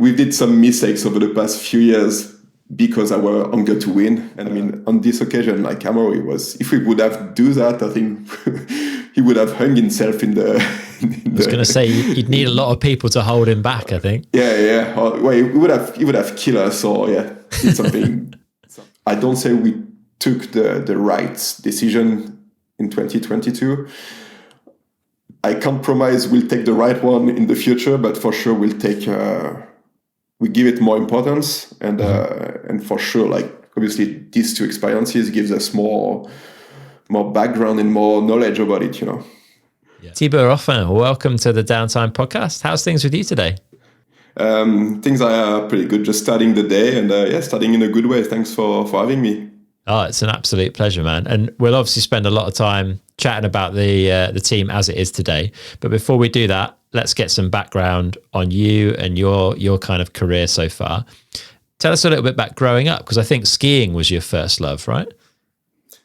we did some mistakes over the past few years because our hunger to win. And I mean, on this occasion, like Amaury was, if we would have do that, I think he would have hung himself in the. I was going to say you'd need a lot of people to hold him back, I think. Yeah. Well, he would have killed us, or did something. I don't say we took the right decision in 2022. I can't promise we'll take the right one in the future, but for sure we'll take. We give it more importance, and for sure, like obviously, these two experiences gives us more background and more knowledge about it. Yeah. Thibaut Ruffin, welcome to the Downtime podcast. How's things with you today? Things are pretty good. Just starting the day, and starting in a good way. Thanks for having me. Oh, it's an absolute pleasure, man. And we'll obviously spend a lot of time chatting about the team as it is today. But before we do that, let's get some background on you and your kind of career so far. Tell us a little bit about growing up, because I think skiing was your first love, right?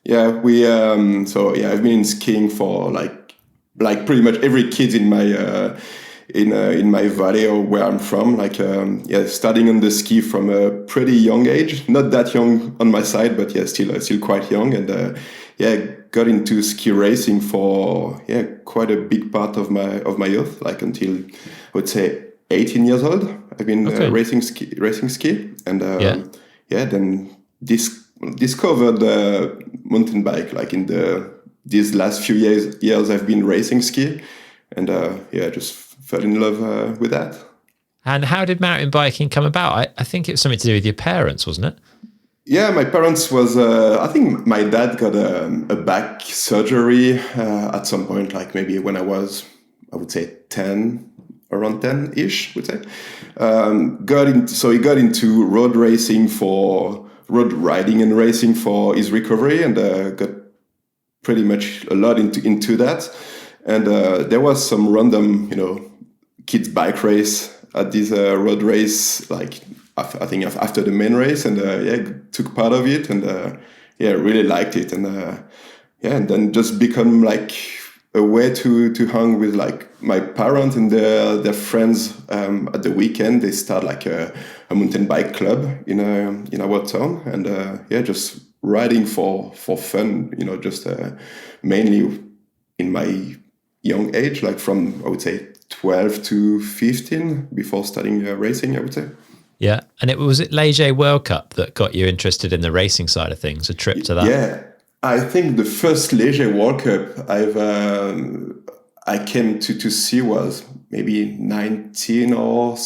Yeah, I've been in skiing for like pretty much every kid in my in my valley or where I'm from. Starting on the ski from a pretty young age, not that young on my side, but still quite young, and got into ski racing for quite a big part of my youth, like until I would say 18 years old. I've been racing ski, and then discovered mountain bike like in these last few years I've been racing ski, and just fell in love with that. And how did mountain biking come about? I think it was something to do with your parents, wasn't it? Yeah, my parents was, I think my dad got a back surgery at some point, like maybe when I was, I would say 10, around 10-ish, would say. He got into road riding and racing for his recovery, and got pretty much a lot into that. And there was some random, kids bike race at this road race, like I think after the main race, and took part of it, and really liked it, and and then just become like a way to hang with like my parents and their friends at the weekend. They start like a mountain bike club in our town, and just riding for fun, just mainly in my young age, like from I would say 12 to 15 before starting racing, I would say. Yeah, and was it Léger World Cup that got you interested in the racing side of things, a trip to that? Yeah, I think the first Léger World Cup I came to see was maybe 19 or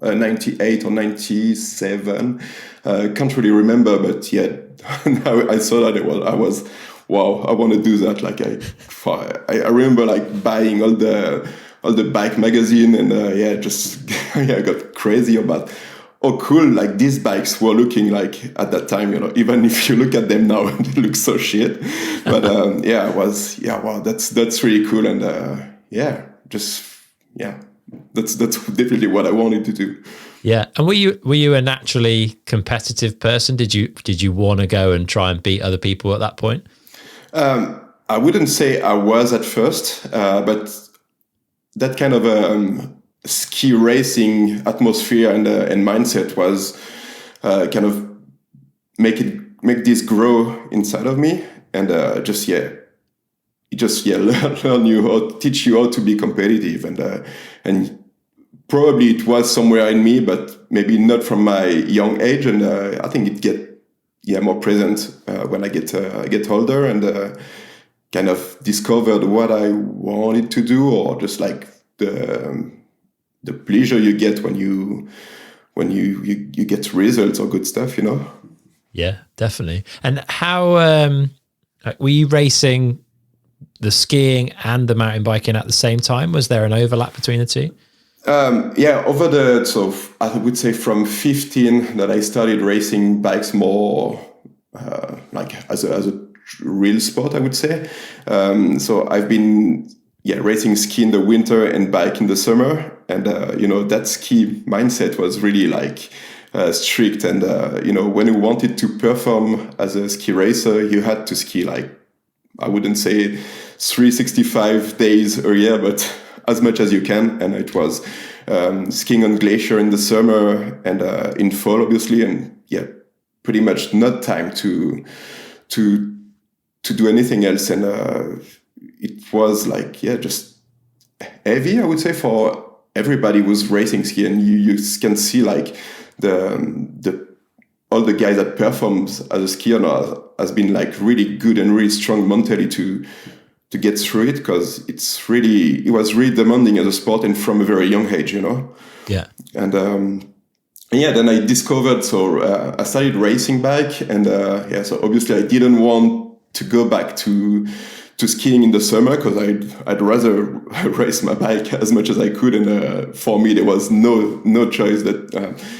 98 or 97. Can't really remember, but now I saw that I was wow, I want to do that. Like I remember like buying all the bike magazine, and I got crazy about how cool like these bikes were looking like at that time. Even if you look at them now, they look so shit. But wow, that's really cool, and that's definitely what I wanted to do. Yeah, and were you a naturally competitive person? Did you want to go and try and beat other people at that point? I wouldn't say I was at first, but that kind of ski racing atmosphere and mindset was kind of make this grow inside of me, and learn you or teach you how to be competitive, and probably it was somewhere in me, but maybe not from my young age, and I think it get more present when I get older, and kind of discovered what I wanted to do, or just like the pleasure you get when you get results or good stuff, Yeah, definitely. And how were you racing the skiing and the mountain biking at the same time? Was there an overlap between the two? So I would say from 15 that I started racing bikes more like as a real sport, I would say. So I've been racing ski in the winter and bike in the summer, and that ski mindset was really like strict, and when you wanted to perform as a ski racer, you had to ski like, I wouldn't say 365 days a year, but as much as you can. And it was skiing on glacier in the summer and in fall, obviously, and pretty much not time to do anything else. And it was like just heavy, I would say, for everybody who's racing ski, and you can see like the all the guys that performs as a skier now has been like really good and really strong mentally to get through it, because it was really demanding as a sport and from a very young age, Yeah. And then I discovered, so I started racing bike, and so obviously I didn't want to go back to skiing in the summer, because I'd rather race my bike as much as I could, and for me there was no choice. That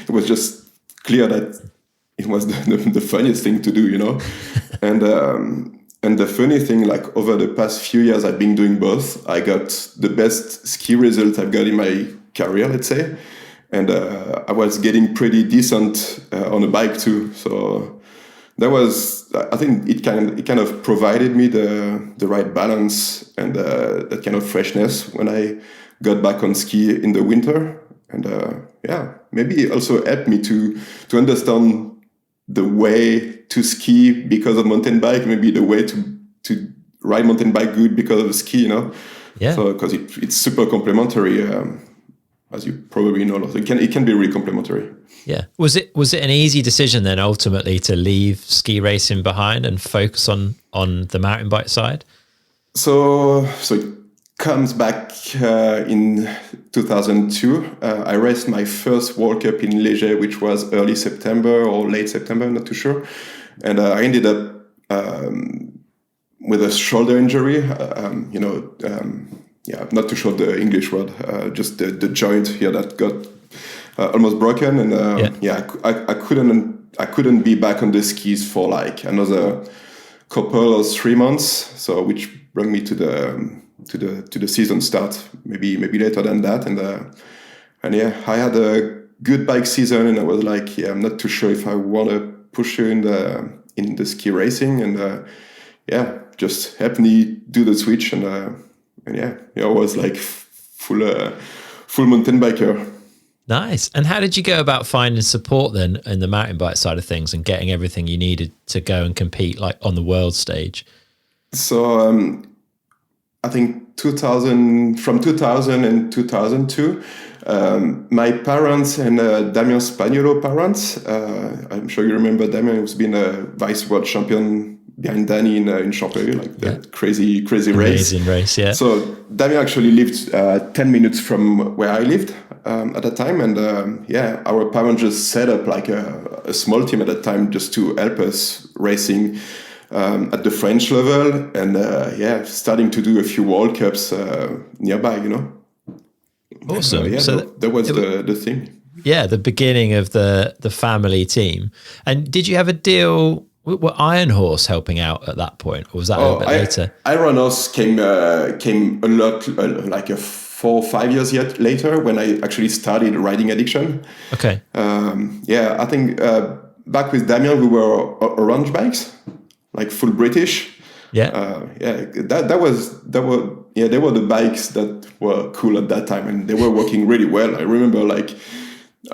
it was just clear that it was the funniest thing to do, and the funny thing, like over the past few years, I've been doing both. I got the best ski result I've got in my career, let's say, and I was getting pretty decent on a bike too. So that was, I think, it kind of provided me the right balance and that kind of freshness when I got back on ski in the winter, and maybe it also helped me to understand the way to ski because of mountain bike, maybe the way to ride mountain bike good because of ski, Yeah. So because it's super complementary, as you probably know, it can be really complementary. Yeah. Was it an easy decision then ultimately to leave ski racing behind and focus on the mountain bike side? So it comes back in 2002. I raced my first World Cup in Léger, which was early September or late September, I'm not too sure. And I ended up with a shoulder injury. I'm not too sure the English word, just the joint here that got almost broken. And I couldn't be back on the skis for like another couple or 3 months. So which brought me to the season start, maybe later than that. And I had a good bike season, and I was like, I'm not too sure if I want to push you in the ski racing, and just help me do the switch, and I was like full mountain biker. Nice. And how did you go about finding support then in the mountain bike side of things and getting everything you needed to go and compete like on the world stage? So I think from 2000 and 2002, my parents and Damien Spagnuolo parents, I'm sure you remember Damien, who's been a vice world champion behind Danny in Championnet, like that crazy race. Amazing race, yeah. So Damien actually lived 10 minutes from where I lived at the time, and our parents just set up like a small team at that time just to help us racing at the French level, and starting to do a few World Cups nearby, Awesome. So that was the thing. Yeah, the beginning of the family team. And did you have a deal? Were Iron Horse helping out at that point, or was that a little bit later? Iron Horse came a lot, like 4 or 5 years later, when I actually started riding Addiction. Okay. I think back with Damien, we were orange bikes, like full British. Yeah. They were the bikes that were cool at that time, and they were working really well. I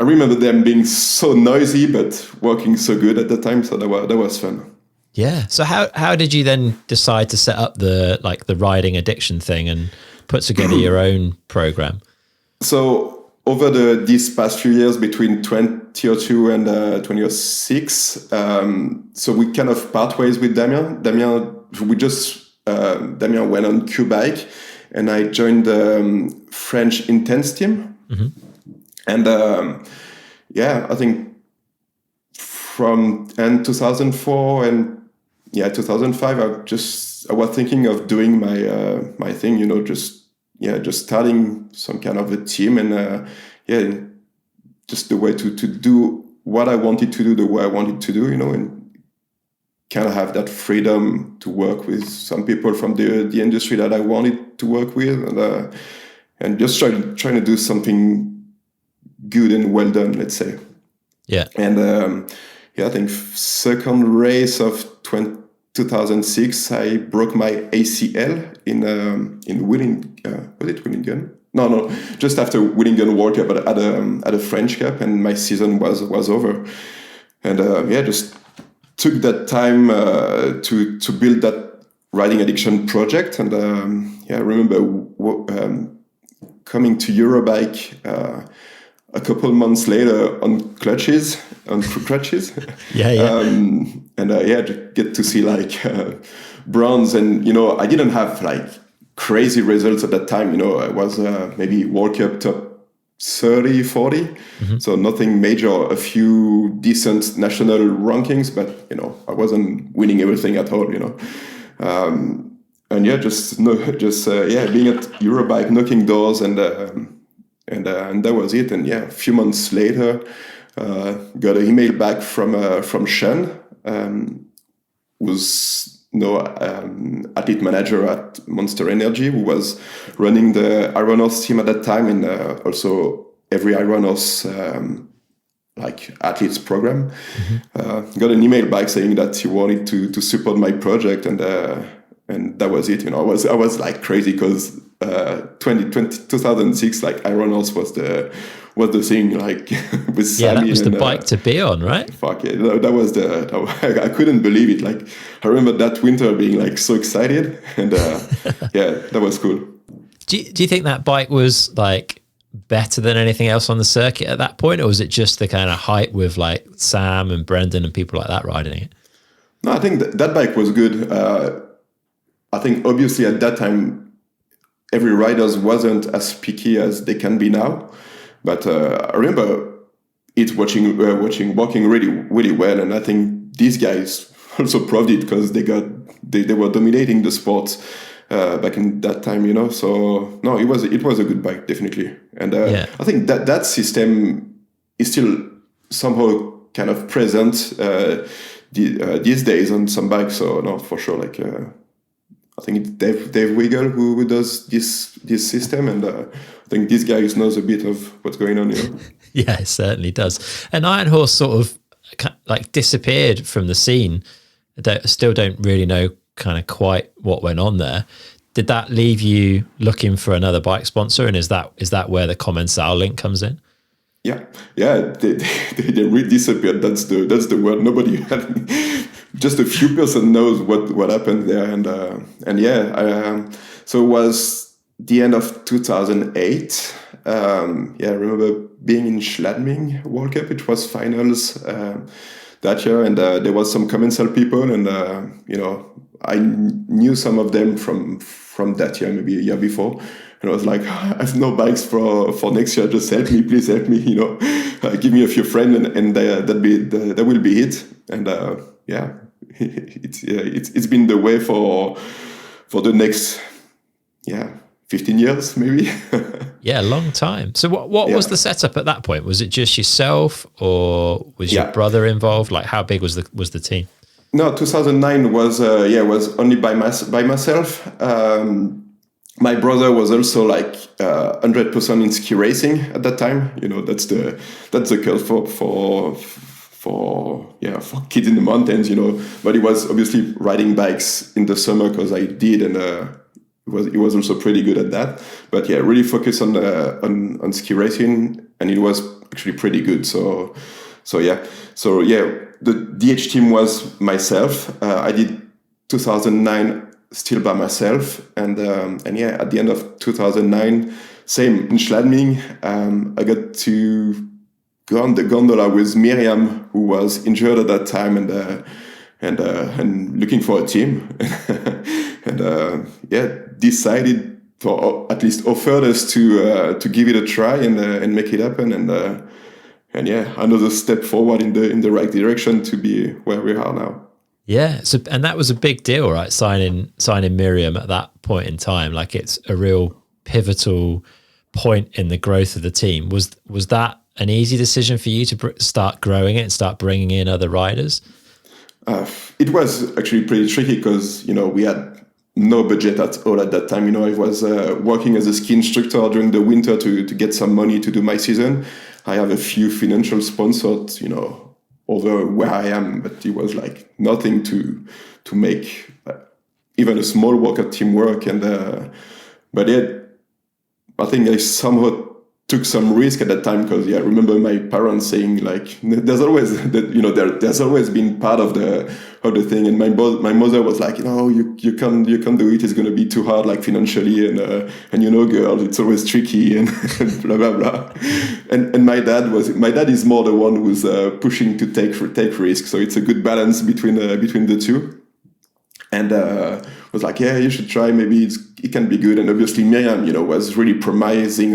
remember them being so noisy, but working so good at the time. So that was fun. Yeah. So how did you then decide to set up the riding Addiction thing and put together your own program? So over these past few years, between 2002 and 2006, so we kind of part ways with Damien. Damien went on Q-Bike, and I joined the French Intense team. Mm-hmm. And I think from end 2004 and 2005, I was thinking of doing my thing, just starting some kind of a team, and just the way to do what I wanted to do the way I wanted to do, and kind of have that freedom to work with some people from the industry that I wanted to work with, and just trying to do something good and well done, let's say. Yeah. And I think second race of 2006, I broke my ACL in Willingen. Was it Willingen? No, just after winning a World Cup at a French Cup, and my season was over. And just took that time to build that riding addiction project. And I remember coming to Eurobike a couple months later on crutches. To get to see like bronze, and I didn't have like crazy results at that time. I was maybe World Cup top 30, 40, so nothing major, a few decent national rankings, but I wasn't winning everything at all. Being at Eurobike, knocking doors, and that was it. And a few months later, got an email back from Sean, who's athlete manager at Monster Energy, who was running the Iron Horse team at that time, and also every Iron Horse athletes program. Got an email back saying that he wanted to support my project, and that was it. I was like crazy, because 2006 like Iron Horse was the thing, like with Sammy. That was the bike to be on, right? Fuck yeah, that was I couldn't believe it. Like, I remember that winter being like so excited, and that was cool. Do you think that bike was like better than anything else on the circuit at that point, or was it just the kind of hype with like Sam and Brendan and people like that riding it? No, I think that bike was good. I think obviously at that time every rider wasn't as picky as they can be now. But I remember it working really, really well, and I think these guys also proved it, because they were dominating the sport back in that time, So no, it was a good bike, definitely, and I think that system is still somehow kind of present these days on some bikes. So no, for sure, like. I think it's Dave Wiggle who does this system, and I think this guy knows a bit of what's going on. Yeah, it certainly does. And Iron Horse sort of like disappeared from the scene. Still don't really know kind of quite what went on there. Did that leave you looking for another bike sponsor? And is that where the Commencal link comes in? Yeah, they really disappeared. That's the word. Nobody had. Just a few person knows what happened there, so it was the end of 2008. I remember being in Schladming World Cup. It was finals that year, and there was some Commencal people, and I knew some of them from that year, maybe a year before. And I was like, I have no bikes for next year. Just help me, please help me. Give me a few friends, and that will be it. And it's been the way for the next 15 years maybe. A long time. So what was the setup at that point? Was it just yourself, or was your brother involved? Like, how big was the team? No, 2009 was only by myself. My brother was also like 100% in ski racing at that time. That's the curve for kids in the mountains. But he was obviously riding bikes in the summer, because I did, and he was also pretty good at that. But really focused on ski racing, and it was actually pretty good. So the DH team was myself. I did 2009 still by myself, and at the end of 2009, same in Schladming, I got to go on the gondola with Miriam, who was injured at that time, and looking for a team, and decided, or at least offered us to give it a try and make it happen, and another step forward in the right direction to be where we are now. Yeah, so and that was a big deal, right? Signing Miriam at that point in time, like it's a real pivotal point in the growth of the team. Was that an easy decision for you to start growing it and start bringing in other riders? It was actually pretty tricky, because we had no budget at all at that time. I was working as a ski instructor during the winter to get some money to do my season. I have a few financial sponsors, over where I am, but it was like nothing to make even a small workout team work. And I think I somehow took some risk at that time, because I remember my parents saying like, there's always that, there's always been part of the thing, and my mother was like, you can't do it, it's going to be too hard, like financially, and girls, it's always tricky, and blah blah blah. And my dad is more the one who's pushing to take risks, so it's a good balance between the two. And was like, yeah, you should try, maybe it can be good. And obviously Miriam, was really promising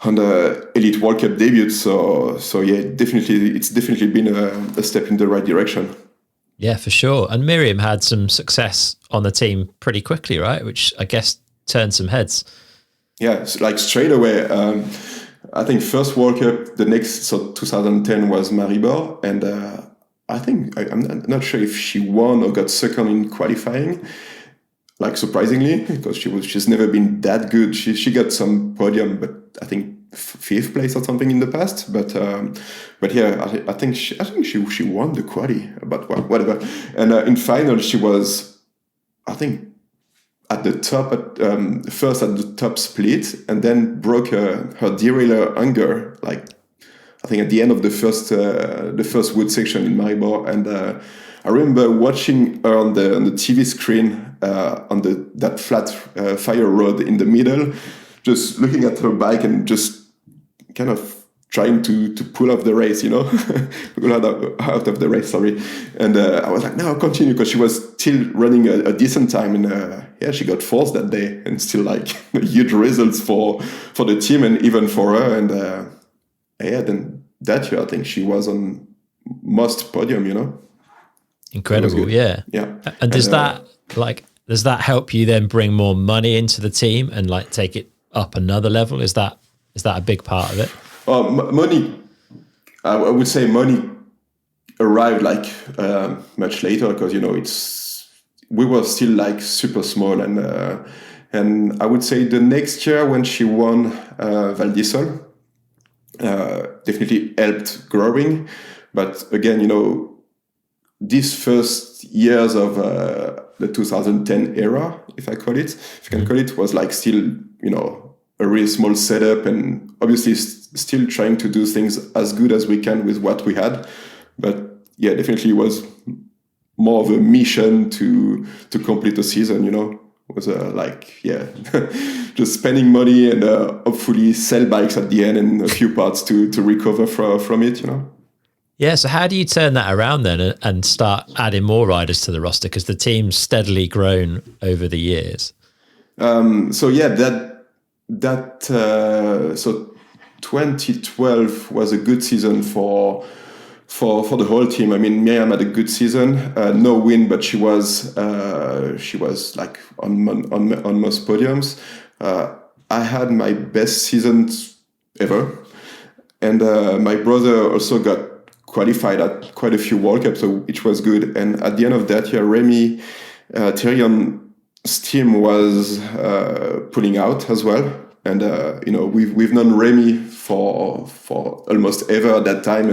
on the Elite World Cup debut. So yeah, it's definitely been a step in the right direction. Yeah, for sure. And Miriam had some success on the team pretty quickly, right? Which I guess turned some heads. Yeah, so like straight away. I think first World Cup, the next, so 2010 was Maribor, and I think I'm not sure if she won or got second in qualifying. Like surprisingly, because she's never been that good. She got some podium, but I think fifth place or something in the past. But yeah, I think she won the quali. But whatever. And in final, she was, I think, at the top first at the top split, and then broke her derailleur hanger, like I think at the end of the first wood section in Maribor. And I remember watching her on the TV screen on that flat fire road in the middle, just looking at her bike and just kind of trying to pull off the race, pull out of the race, sorry. And I was like, no, continue, because she was still running a decent time. And she got fourth that day, and still like huge results for the team and even for her. And then that year, I think she was on most podium, Incredible, yeah. Yeah. And does that help you then bring more money into the team and like take it up another level? Is that a big part of it? Money, I would say money arrived like much later, because we were still like super small, and I would say the next year when she won Val d'Isole, definitely helped growing. But again, these first years of the 2010 era, if you can call it, was like still, a really small setup, and obviously still trying to do things as good as we can with what we had. But yeah, definitely was more of a mission to complete the season, It was just spending money and hopefully sell bikes at the end and a few parts to recover from it, Yeah, so how do you turn that around then and start adding more riders to the roster? Because the team's steadily grown over the years. So 2012 was a good season for the whole team. I mean, Miriam had a good season, no win, but she was like on most podiums. I had my best season ever, and my brother also got qualified at quite a few World Cups, so which was good. And at the end of that year, Remy Thierion's team was pulling out as well. And we've known Remy for almost ever at that time,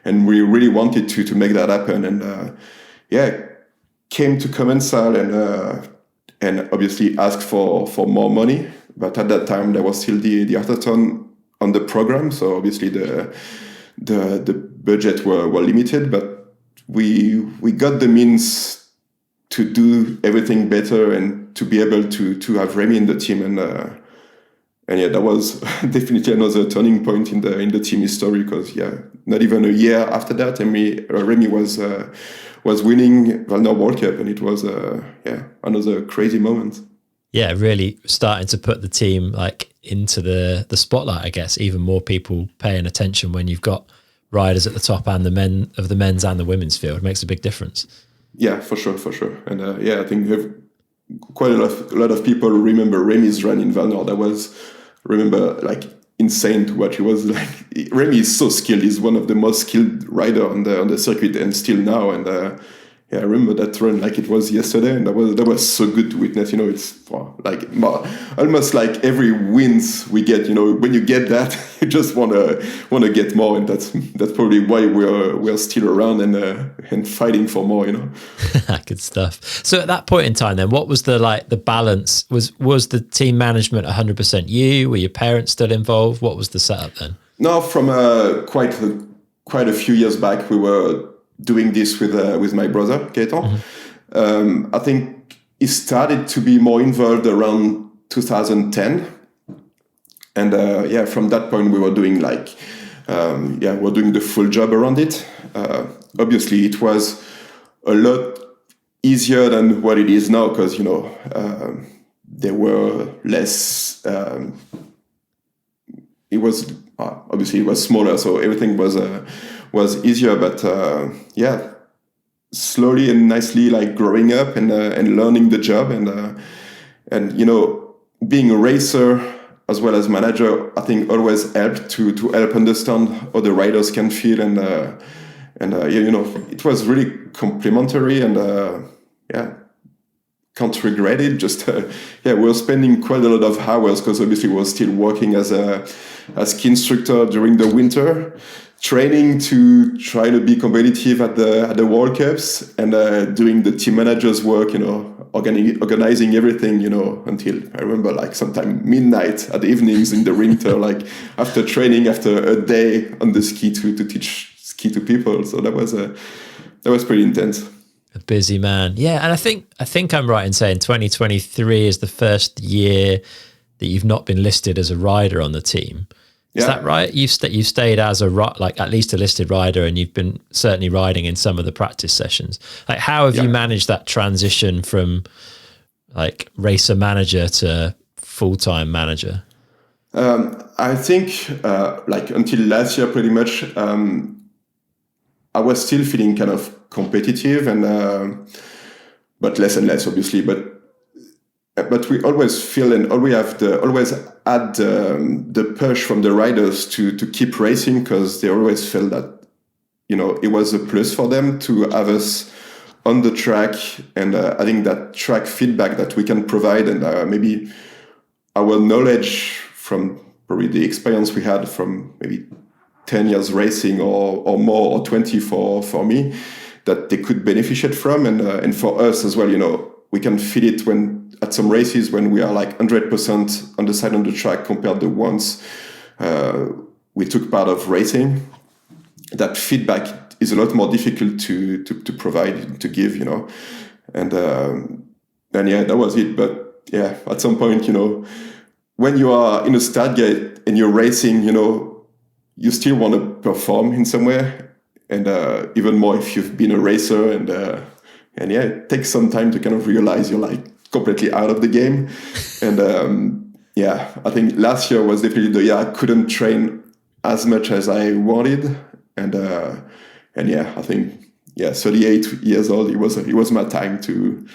and we really wanted to make that happen. And came to Commencal and obviously asked for more money. But at that time there was still the Atherton on the program, so obviously the budget were limited. But we got the means to do everything better and to be able to have Remy in the team. And yeah, that was definitely another turning point in the team history, because not even a year after that, Remy was winning Valnor World Cup, and it was another crazy moment. Yeah, really starting to put the team like into the spotlight, I guess. Even more people paying attention when you've got riders at the top and the men's and the women's field. It makes a big difference. Yeah, for sure. And I think quite a lot of people remember Remy's run in Valnor. That was, remember, like insane to watch. He was like, Remy is so skilled. He's one of the most skilled rider on the circuit, and still now. And I remember that run like it was yesterday, and that was so good to witness. It's like almost like every wins we get. When you get that, you just wanna get more, and that's probably why we're still around and fighting for more. Good stuff. So at that point in time, then, what was the balance? Was the team management 100% you? Were your parents still involved? What was the setup then? No, from quite a few years back, we were doing this with my brother Gaetan. I think he started to be more involved around 2010, and from that point we were doing we're doing the full job around it. Obviously, it was a lot easier than what it is now because there were less. It was obviously it was smaller, so everything was easier, but slowly and nicely, like growing up and learning the job, and being a racer as well as manager, I think always helped to help understand how the riders can feel, and it was really complimentary, and can't regret it. Just we were spending quite a lot of hours because obviously we were still working as ski instructor during the winter, training to try to be competitive at the World Cups, and doing the team manager's work, organizing everything, until I remember like sometime midnight at the evenings in the winter, like after training, after a day on the ski to teach ski to people. So that was pretty intense. A busy man. Yeah, and I think I'm right in saying 2023 is the first year that you've not been listed as a rider on the team. Is that right? You've stayed as at least a listed rider, and you've been certainly riding in some of the practice sessions. Like, how have you managed that transition from like racer manager to full-time manager? I think until last year, pretty much, I was still feeling kind of competitive, and but less and less, obviously. But we always feel and always had the push from the riders to keep racing, because they always felt that it was a plus for them to have us on the track, and I think that track feedback that we can provide, and maybe our knowledge from probably the experience we had from maybe 10 years racing or more, or 20 for me, that they could benefit from, and for us as well. We can feel it when at some races when we are like 100% on the side on the track compared to once we took part of racing. That feedback is a lot more difficult to provide, to give, and that was it. But at some point, when you are in a start gate and you're racing, you still want to perform in some way, and even more if you've been a racer, and it takes some time to kind of realize you're like completely out of the game. And I think last year was definitely the year I couldn't train as much as I wanted, and I think 38 years old, it was my time to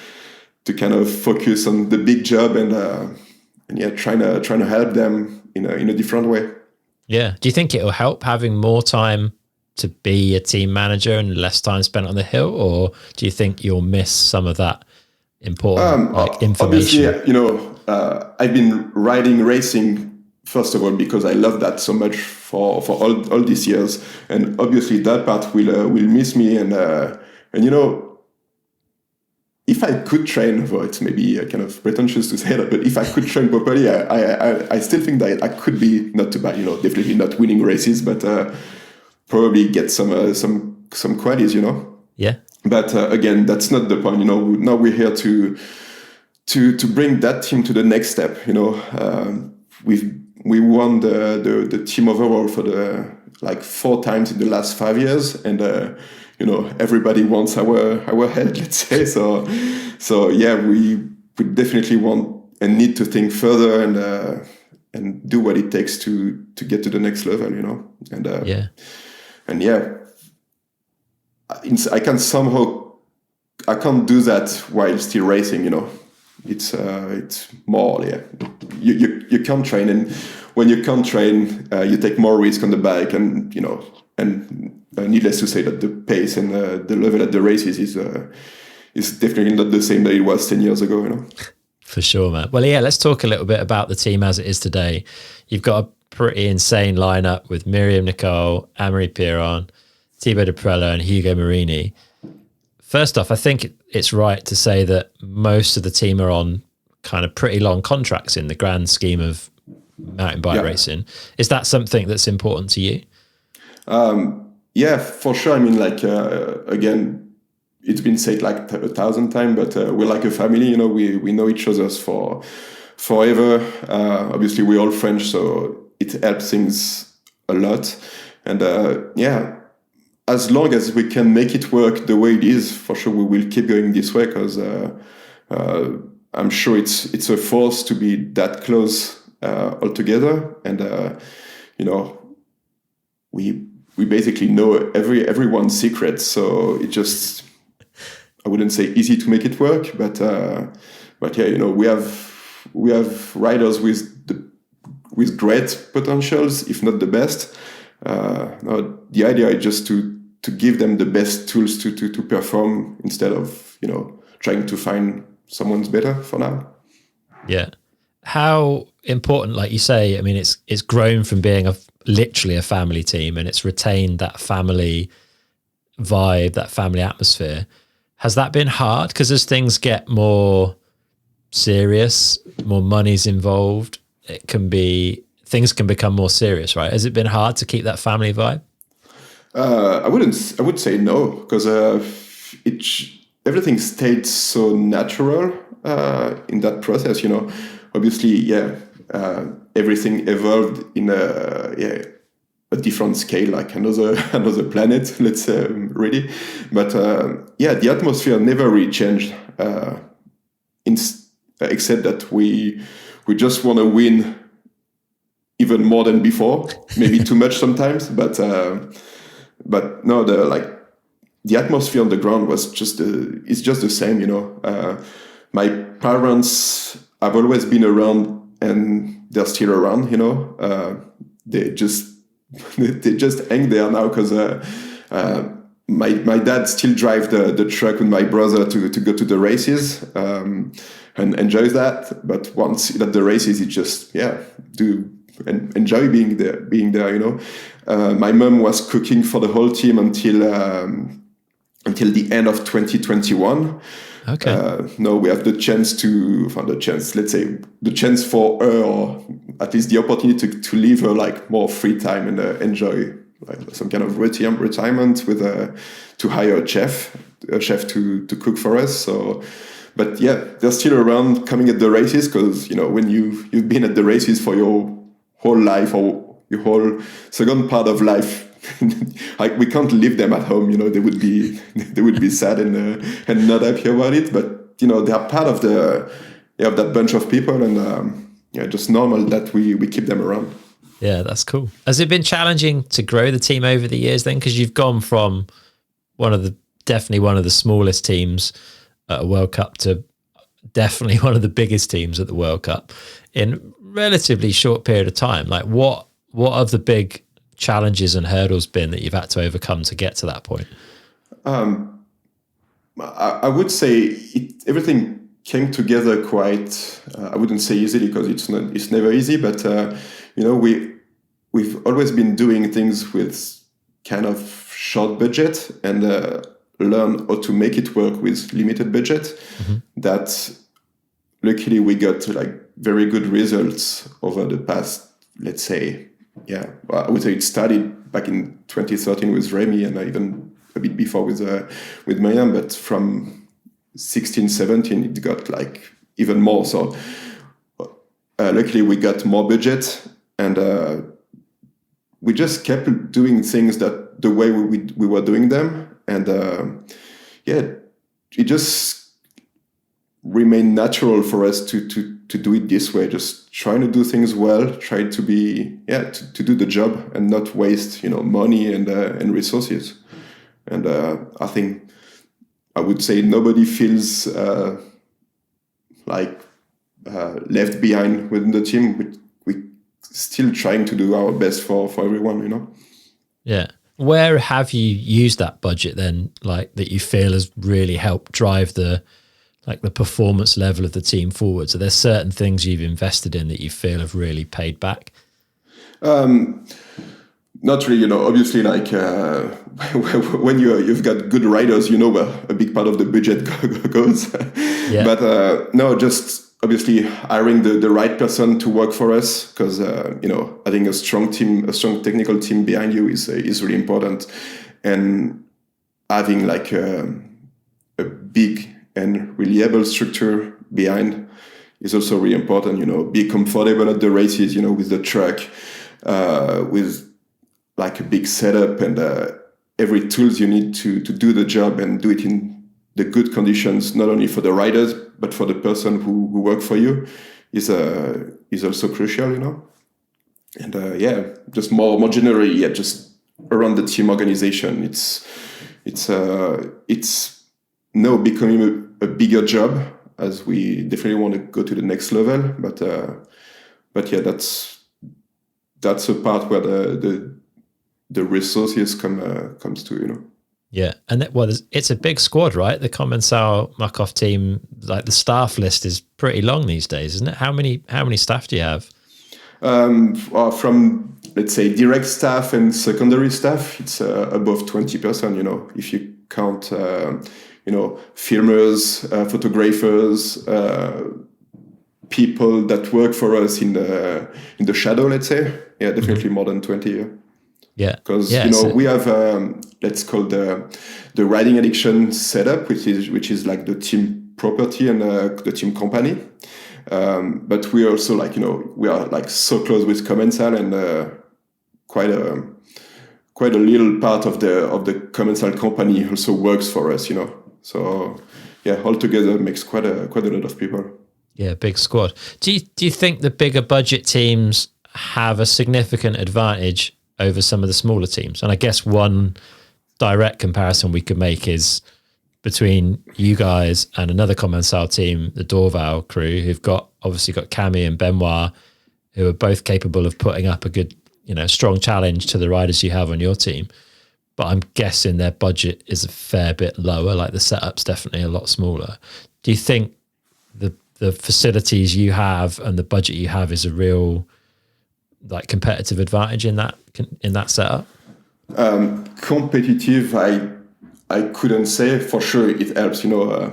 kind of focus on the big job, and trying to help them in a different way. Yeah. Do you think it'll help having more time to be a team manager and less time spent on the hill, or do you think you'll miss some of that important information? Obviously, I've been racing first of all because I love that so much for all these years, and obviously that part will miss me, and if I could train, well, it's maybe kind of pretentious to say that, but if I could train properly, I still think that I could be, not too bad, definitely not winning races, but probably get some qualities, Yeah. But again, that's not the point. Now we're here to bring that team to the next step. We won the team overall for the 4 times in the last 5 years, and everybody wants our head, let's say. So we definitely want and need to think further and do what it takes to get to the next level. I can't do that while still racing. It's more, you can't train. And when you can't train, you take more risk on the bike, and needless to say that the pace and the level at the races is definitely not the same that it was 10 years ago. For sure, man. Well, yeah, let's talk a little bit about the team as it is today. You've got a pretty insane lineup with Myriam Nicole, Amaury Pierron, Thibaut Dapréla, and Hugo Marini. First off, I think it's right to say that most of the team are on kind of pretty long contracts in the grand scheme of mountain bike racing. Is that something that's important to you? Yeah, for sure. I mean, again, it's been said like 1,000 times, but we're like a family. We know each other for forever. Obviously, we're all French, so it helps things a lot. And as long as we can make it work the way it is, for sure we will keep going this way, because I'm sure it's a force to be that close all together. And we basically know everyone's secret, so it just, I wouldn't say easy to make it work, but yeah, we have riders with great potentials, if not the best. The idea is just to give them the best tools to perform, instead of trying to find someone's better for now. Yeah. How important, like you say, I mean, it's grown from being literally a family team, and it's retained that family vibe, that family atmosphere. Has that been hard? Because as things get more serious, more money's involved, things can become more serious, right? Has it been hard to keep that family vibe? I would say no, because everything stayed so natural in that process. Obviously, everything evolved in a different scale, like another planet, let's say, really. But the atmosphere never really changed, except that we just want to win even more than before, maybe too much sometimes. But no, the atmosphere on the ground was just it's just the same. My parents have always been around, and they're still around. They just hang there now, because my dad still drives the truck with my brother to go to the races, and enjoys that. But once at the races, he just and enjoy being there. My mom was cooking for the whole team until the end of 2021. Okay. Now we have the chance for her, or at least the opportunity to leave her more free time and enjoy some kind of retirement with to hire a chef to cook for us. So, but yeah, they're still around, coming at the races, because when you've been at the races for your whole life, or your whole second part of life, we can't leave them at home. They would be sad and not happy about it. But they are part of that bunch of people, and just normal that we keep them around. Yeah, that's cool. Has it been challenging to grow the team over the years then? Because you've gone from definitely one of the smallest teams at a World Cup to definitely one of the biggest teams at the World Cup in relatively short period of time. Like what have the big challenges and hurdles been that you've had to overcome to get to that point? I would say everything came together quite, I wouldn't say easily, because it's never easy, but we've always been doing things with kind of short budget, and learn how to make it work with limited budget. Mm-hmm. That luckily we got very good results over the past, let's say, I would say it started back in 2013 with Remy, and even a bit before with Miriam, but from 16, 17 it got even more. So luckily we got more budget, and we just kept doing things that the way we were doing them, and it just remained natural for us to do it this way, just trying to do things well, try to be to do the job and not waste money and resources. And I think I would say nobody feels left behind within the team. We still trying to do our best for everyone, you know. Yeah. Where have you used that budget then, like that you feel has really helped drive the performance level of the team forward? So there's certain things you've invested in that you feel have really paid back? Not really, you know, obviously, like when you've got good riders, you know where a big part of the budget goes. Yeah. But no, just obviously hiring the right person to work for us, because, you know, I think a strong technical team behind you is really important. And having like a big and reliable structure behind is also really important, you know, be comfortable at the races, you know, with the truck, with like a big setup and every tools you need to do the job and do it in the good conditions, not only for the riders, but for the person who work for you is also crucial, you know. And just more generally, just around the team organization, it's now becoming a bigger job, as we definitely want to go to the next level. But yeah, that's a part where the resources comes to, you know. Yeah, and it's a big squad, right? The Commencal Muc-Off team, like the staff list is pretty long these days, isn't it? How many staff do you have? From, let's say, direct staff and secondary staff, it's above 20%. You know, if you count, you know, filmers, photographers, people that work for us in the shadow, let's say, yeah, definitely more than 20. Yeah. Yeah, because you know we have let's call the riding addiction setup, which is like the team property and the team company. But we also, like, you know, we are like so close with Commencal, and quite a little part of the Commencal company also works for us, you know. So yeah, altogether makes quite a lot of people. Yeah, big squad. Do you think the bigger budget teams have a significant advantage over some of the smaller teams? And I guess one direct comparison we could make is between you guys and another Commencal team, the Dorval crew, who've obviously got Camille and Benoit, who are both capable of putting up a good, you know, strong challenge to the riders you have on your team. But I'm guessing their budget is a fair bit lower, like the setup's definitely a lot smaller. Do you think the facilities you have and the budget you have is a real, like, competitive advantage in that setup? Competitive, I couldn't say. For sure it helps, you know.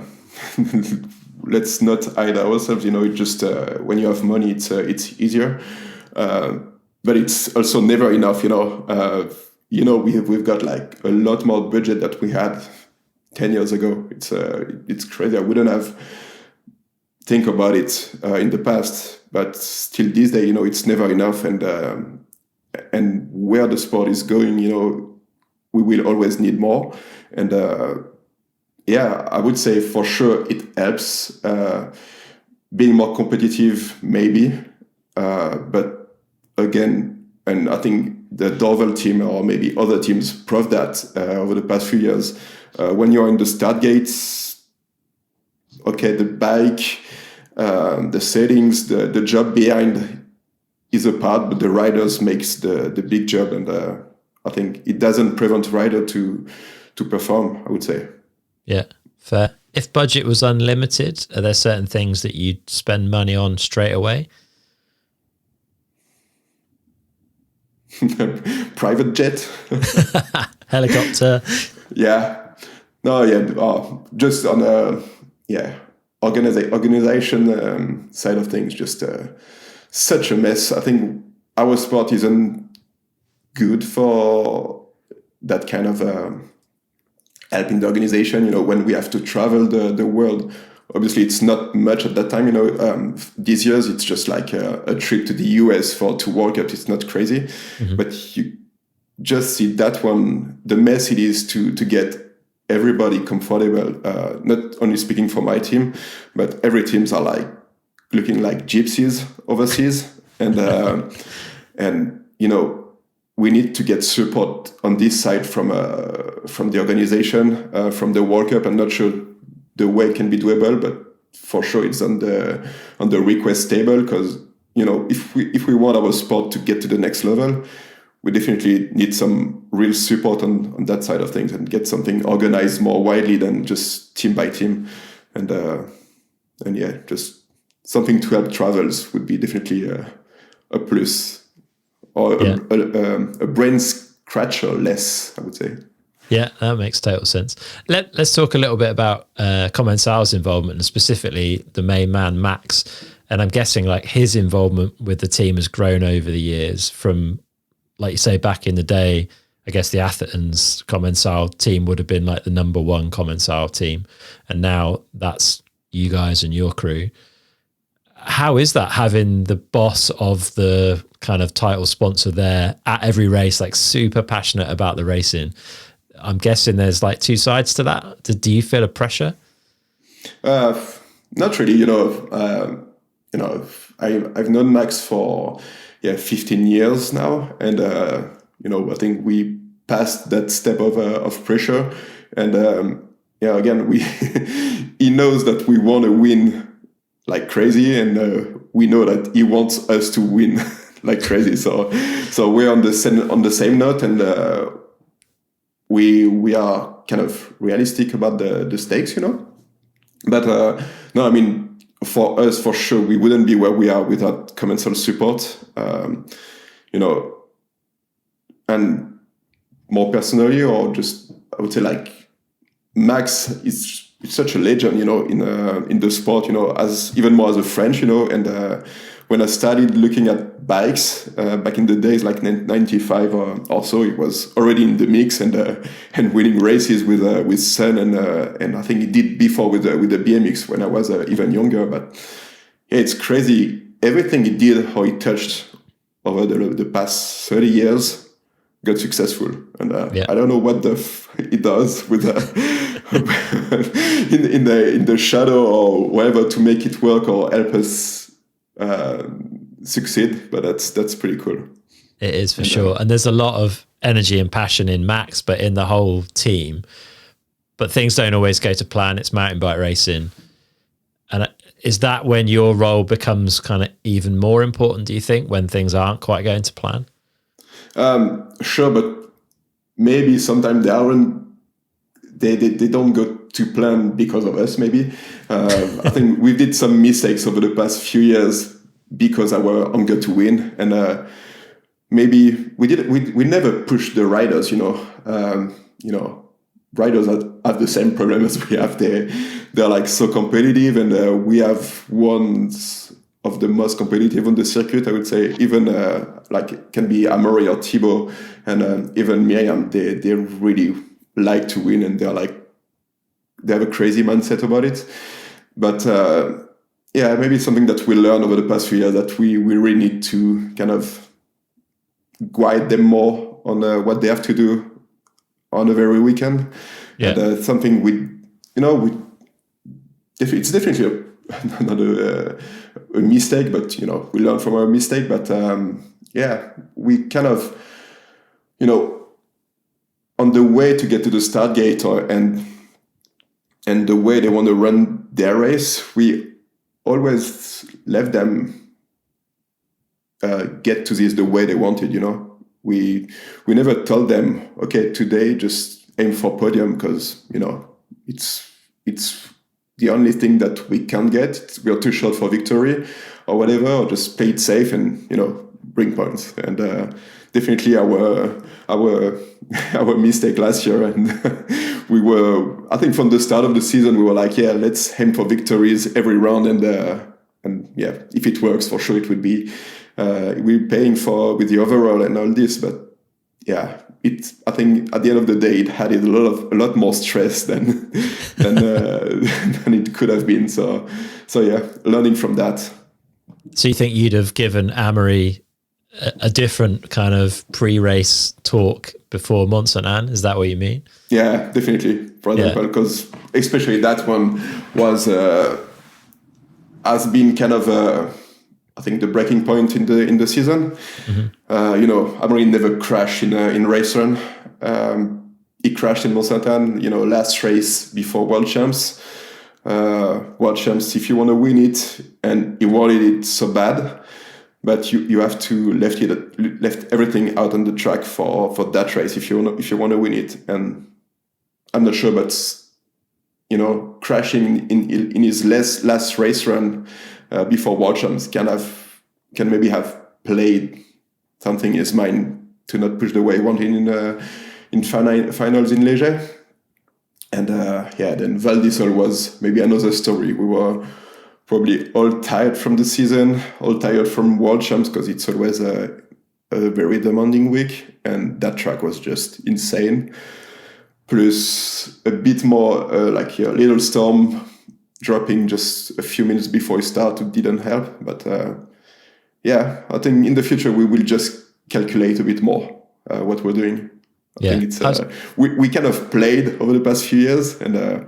Let's not hide ourselves, you know. It just when you have money, it's easier, but it's also never enough, you know. You know, we've got like a lot more budget that we had 10 years ago. It's crazy. I wouldn't have think about it in the past, but still this day, you know, it's never enough. And where the sport is going, you know, we will always need more. And I would say for sure it helps being more competitive, maybe. But again, and I think the Dorval team or maybe other teams proved that over the past few years. When you're in the start gates, okay, the bike, the settings, the job behind is a part, but the riders makes the big job. And I think it doesn't prevent rider to perform, I would say. Yeah, fair. If budget was unlimited, are there certain things that you'd spend money on straight away? Private jet. Helicopter. Yeah. No, yeah. Just on organization side of things, just such a mess. I think our sport isn't good for that kind of helping the organization. You know, when we have to travel the world, obviously it's not much at that time. You know, these years it's just like a trip to the US for 2 World Cups. It's not crazy, but you just see that one, the mess it is to get everybody comfortable. Not only speaking for my team, but every teams are like looking like gypsies overseas, and you know, we need to get support on this side from the organization, from the World Cup. I'm not sure the way can be doable, but for sure it's on the request table, because if we want our sport to get to the next level, we definitely need some real support on that side of things and get something organized more widely than just team by team. And yeah, just something to help travels would be definitely a plus, or a brain scratcher less, I would say. Yeah, that makes total sense. Let's talk a little bit about Commencals' involvement, and specifically the main man, Max. And I'm guessing like his involvement with the team has grown over the years from, like you say, back in the day, I guess the Athens Commencal team would have been like the number one Commencal team. And now that's you guys and your crew. How is that, having the boss of the kind of title sponsor there at every race, like super passionate about the racing? I'm guessing there's like two sides to that. Do you feel a pressure? Not really. I've known Max for 15 years now, and I think we passed that step of pressure. And again, he knows that we want to win like crazy, and we know that he wants us to win like crazy. So we're on the same note, and we are kind of realistic about the stakes, But no, I mean, for us, for sure, we wouldn't be where we are without Commencal support, and more personally, or just, I would say, like, Max is such a legend, in the sport, as even more as a French, and when I started looking at bikes back in the days, like 95 or so, it was already in the mix and winning races with Sun, and I think he did before with the BMX when I was even younger. But yeah, it's crazy everything he did, how he touched over the past 30 years got successful, and I don't know what he does with in the shadow or whatever to make it work or help us succeed, but that's pretty cool. It is for sure. And there's a lot of energy and passion in Max, but in the whole team. But things don't always go to plan. It's mountain bike racing. And is that when your role becomes kind of even more important, do you think, when things aren't quite going to plan? Sure, but maybe sometimes they don't go to plan because of us, maybe. I think we did some mistakes over the past few years because our hunger to win, and maybe we never pushed the riders, riders have the same problem as we have. They're like so competitive, and we have one of the most competitive on the circuit, I would say. Even like it can be Amaury or Thibaut, and even Miriam, they really like to win, and they have a crazy mindset about it. But maybe it's something that we learned over the past few years, that we really need to kind of guide them more on what they have to do on a very weekend. Yeah. And something it's definitely not a mistake, but we learn from our mistake. But we kind of on the way to get to the start gate, and the way they want to run their race, we always let them get to this the way they wanted. We never told them, okay, today just aim for podium, because it's the only thing that we can get. We are too short for victory or whatever, or just play it safe and bring points. And definitely our mistake last year, and we were, I think from the start of the season, we were like, let's aim for victories every round, and if it works, for sure it would be we're paying for with the overall and all this. But I think at the end of the day, it had a lot more stress than it could have been. So learning from that. So you think you'd have given Amaury a different kind of pre-race talk before Mont-Saint-Anne? Is that what you mean? Yeah, definitely. For example, because especially that one was has been kind of I think the breaking point in the season. Mm-hmm. Amaury never crashed in race run. He crashed in Mont-Saint-Anne, last race before World Champs. World Champs, if you want to win it, and he wanted it so bad. but you have to left everything out on the track for that race if you want to win it. And I'm not sure, but crashing in his last race run before World Champs can maybe have played something in his mind to not push the way he wanted in finals in Léger. And then Val d'Isole was maybe another story. We were probably all tired from the season, all tired from World Champs, because it's always a very demanding week, and that track was just insane. Plus a bit more like a little storm dropping just a few minutes before it started didn't help. But I think in the future we will just calculate a bit more what we're doing. I think it's we kind of played over the past few years, and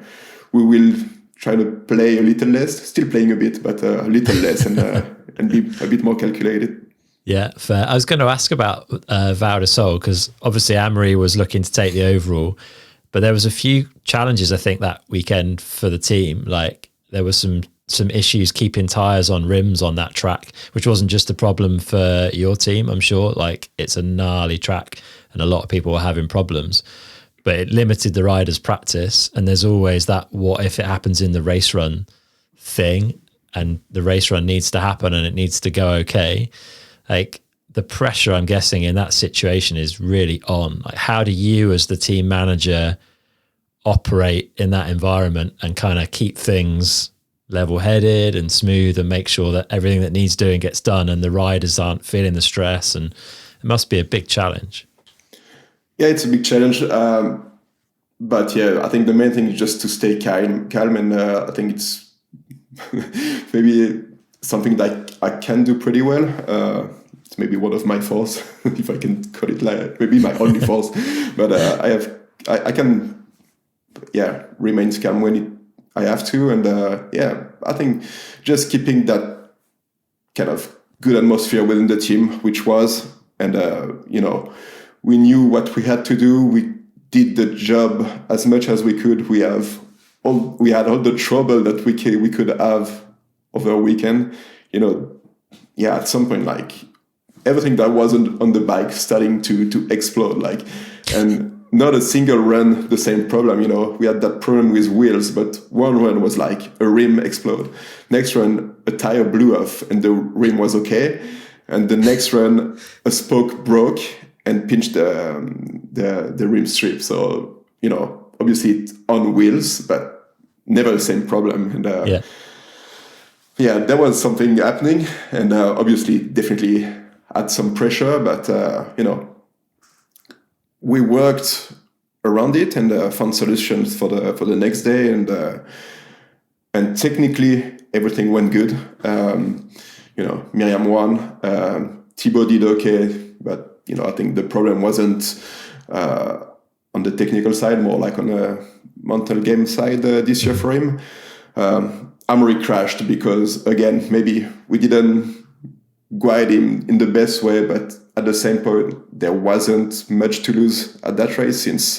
we will try to play a little less, still playing a bit, but a little less, and be a bit more calculated. Yeah, fair. I was going to ask about Val d'Isole, because obviously Amaury was looking to take the overall, but there was a few challenges, I think, that weekend for the team. Like there was some issues keeping tyres on rims on that track, which wasn't just a problem for your team, I'm sure. Like it's a gnarly track and a lot of people were having problems, but it limited the riders' practice. And there's always that what if it happens in the race run thing, and the race run needs to happen and it needs to go okay. Like the pressure, I'm guessing, in that situation is really on. Like how do you as the team manager operate in that environment and kind of keep things level-headed and smooth and make sure that everything that needs doing gets done and the riders aren't feeling the stress? And it must be a big challenge. Yeah, it's a big challenge. But I think the main thing is just to stay calm. And I think it's maybe something that I can do pretty well. It's maybe one of my force, if I can call it like, maybe my only force. But I can remain calm when I have to. And I think just keeping that kind of good atmosphere within the team, which was, and we knew what we had to do. We did the job as much as we could. We had all the trouble that we could have over a weekend. At some point, like everything that wasn't on the bike starting to explode, like, and not a single run the same problem. We had that problem with wheels, but one run was like a rim explode. Next run, a tire blew off and the rim was okay. And the next run, a spoke broke and pinched the rim strip. So, obviously it's on wheels, but never the same problem. And there was something happening, and obviously definitely had some pressure, but we worked around it and found solutions for the next day, and technically everything went good. Miriam won, Thibaut did okay, but I think the problem wasn't on the technical side, more like on the mental game side this year for him. Amaury crashed because, again, maybe we didn't guide him in the best way, but at the same point, there wasn't much to lose at that race since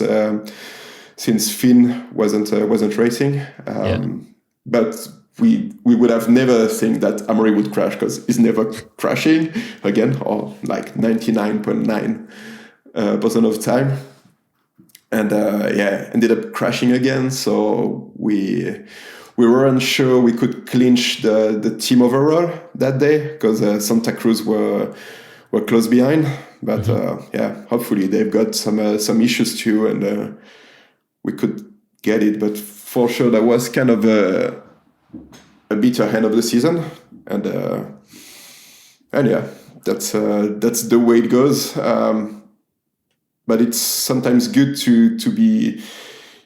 Finn wasn't racing. But we would have never think that Amaury would crash, because he's never crashing again, or like 99.9% of time. And ended up crashing again. So we weren't sure we could clinch the team overall that day, because Santa Cruz were close behind. But hopefully they've got some issues too, and we could get it. But for sure, that was kind of a bitter end of the season, and that's the way it goes. But it's sometimes good to be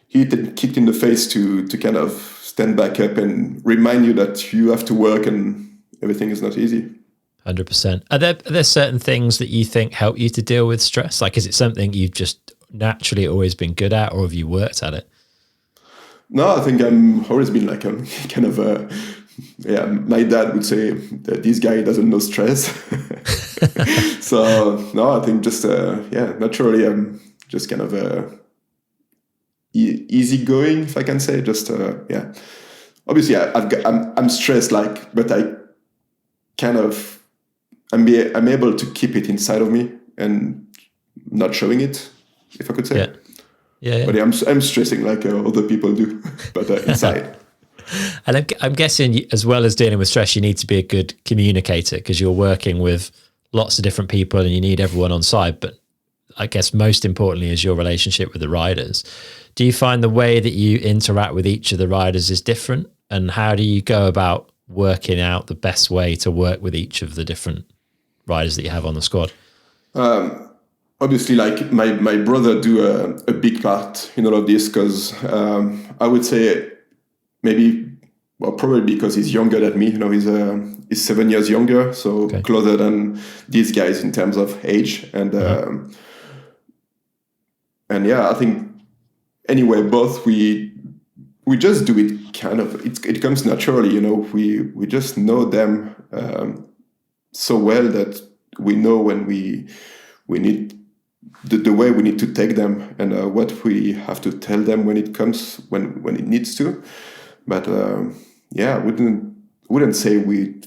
hit and kicked in the face to kind of stand back up and remind you that you have to work and everything is not easy. 100%. Are there certain things that you think help you to deal with stress? Like, is it something you've just naturally always been good at, or have you worked at it? No, I think I've always been like a kind of my dad would say that this guy doesn't know stress. So no, I think just naturally I'm just kind of easygoing, if I can say. Just obviously I'm stressed, like, but I kind of I'm able to keep it inside of me and not showing it, if I could say. Yeah. But I'm stressing like other people do, but inside. And I'm guessing, as well as dealing with stress, you need to be a good communicator because you're working with lots of different people and you need everyone on side. But I guess most importantly is your relationship with the riders. Do you find the way that you interact with each of the riders is different? And how do you go about working out the best way to work with each of the different riders that you have on the squad? Obviously, like my brother do a big part in all of this because I would say probably because he's younger than me. He's 7 years younger, so closer than these guys in terms of age. And I think anyway, both we just do it kind of. It comes naturally, We just know them so well that we know when we need the way we need to take them and what we have to tell them when it when it needs to. But I wouldn't say we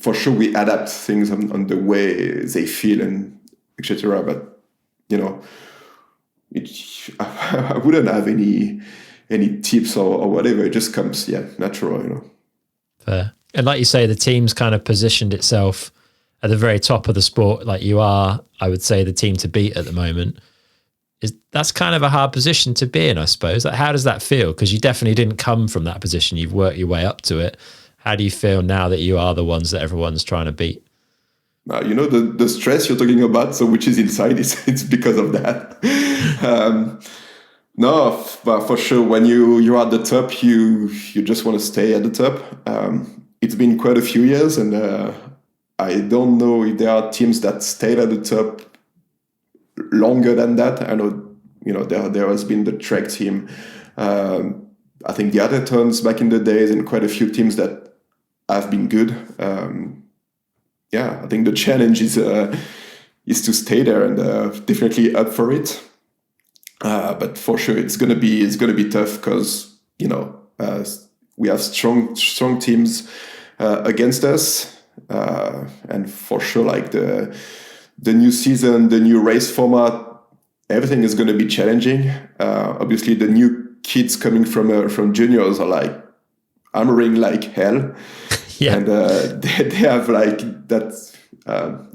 adapt things on the way they feel and etc. But I wouldn't have any tips or whatever. It just comes natural. Fair. And like you say, the team's kind of positioned itself at the very top of the sport. Like you are, I would say, the team to beat at the moment. That's kind of a hard position to be in, I suppose. Like, how does that feel? Because you definitely didn't come from that position. You've worked your way up to it. How do you feel now that you are the ones that everyone's trying to beat? The stress you're talking about, so which is inside, it's because of that. No, but for sure, when you're at the top, you just want to stay at the top. It's been quite a few years, and I don't know if there are teams that stayed at the top longer than that. I know, there has been the Trek team. I think the Athertons back in the days, and quite a few teams that have been good. I think the challenge is to stay there and definitely up for it. But for sure, it's gonna be tough because we have strong teams against us, and for sure, like the new season, the new race format, everything is going to be challenging. Obviously, the new kids coming from juniors are like hammering like hell, and they have like that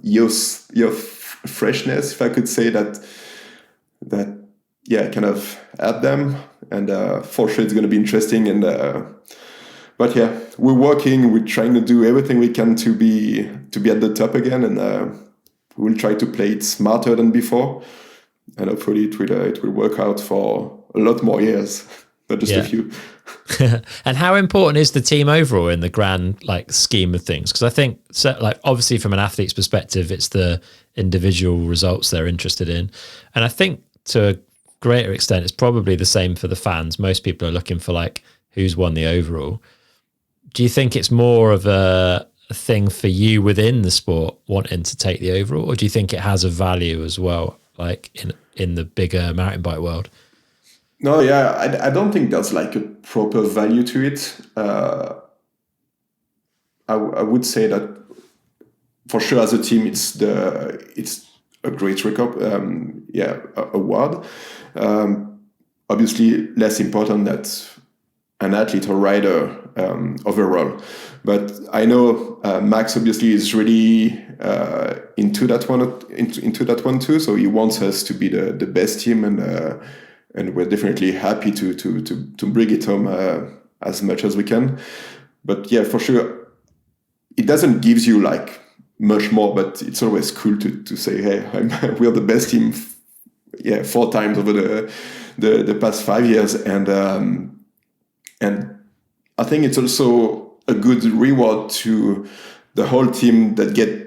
youth freshness, if I could say that kind of help them. And for sure, it's going to be interesting. And but we're trying to do everything we can to be at the top again, and we'll try to play it smarter than before, and hopefully it will work out for a lot more years, not just a few. And how important is the team overall in the grand scheme of things? Because I think obviously from an athlete's perspective, it's the individual results they're interested in, and I think to a greater extent it's probably the same for the fans. Most people are looking for who's won the overall. Do you think it's more of a thing for you within the sport wanting to take the overall, or do you think it has a value as well, in the bigger mountain bike world? No, I don't think there's a proper value to it. I would say that for sure as a team it's a great award. Obviously less important that an athlete or rider overall. But I know Max obviously is really into that one too. So he wants us to be the best team, and we're definitely happy to bring it home as much as we can. But for sure, it doesn't give you much more, but it's always cool to say, hey, we're the best team. 4 times over the past 5 years, and I think it's also a good reward to the whole team that get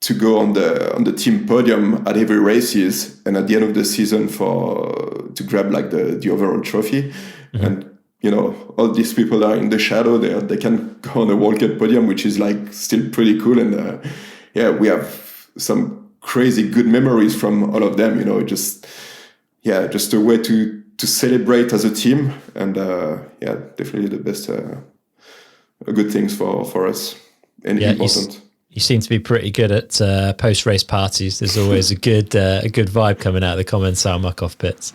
to go on the team podium at every races, and at the end of the season to grab the overall trophy. Mm-hmm. And all these people are in the shadow. They can go on the World Cup podium, which is still pretty cool. And we have some crazy good memories from all of them. Just a way to celebrate as a team, and definitely the best. Good things for us, and important. You seem to be pretty good at post-race parties. There's always a good vibe coming out of the Commencal Muc-Off pits.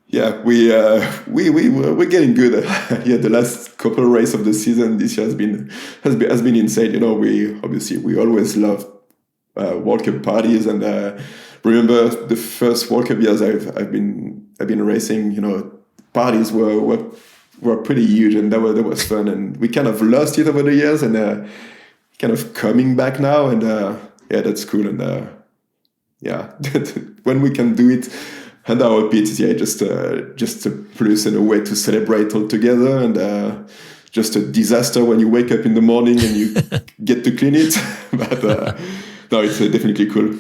Yeah, we're getting good. Yeah, the last couple of races of the season this year has been insane. You know, we always love World Cup parties, and remember the first World Cup years I've been racing. You know, parties were pretty huge, and that was fun. And we kind of lost it over the years, and kind of coming back now. And yeah, that's cool. And yeah, when we can do it. And our pit is just a plus and a way to celebrate all together, and just a disaster when you wake up in the morning and you get to clean it. But no, it's definitely cool.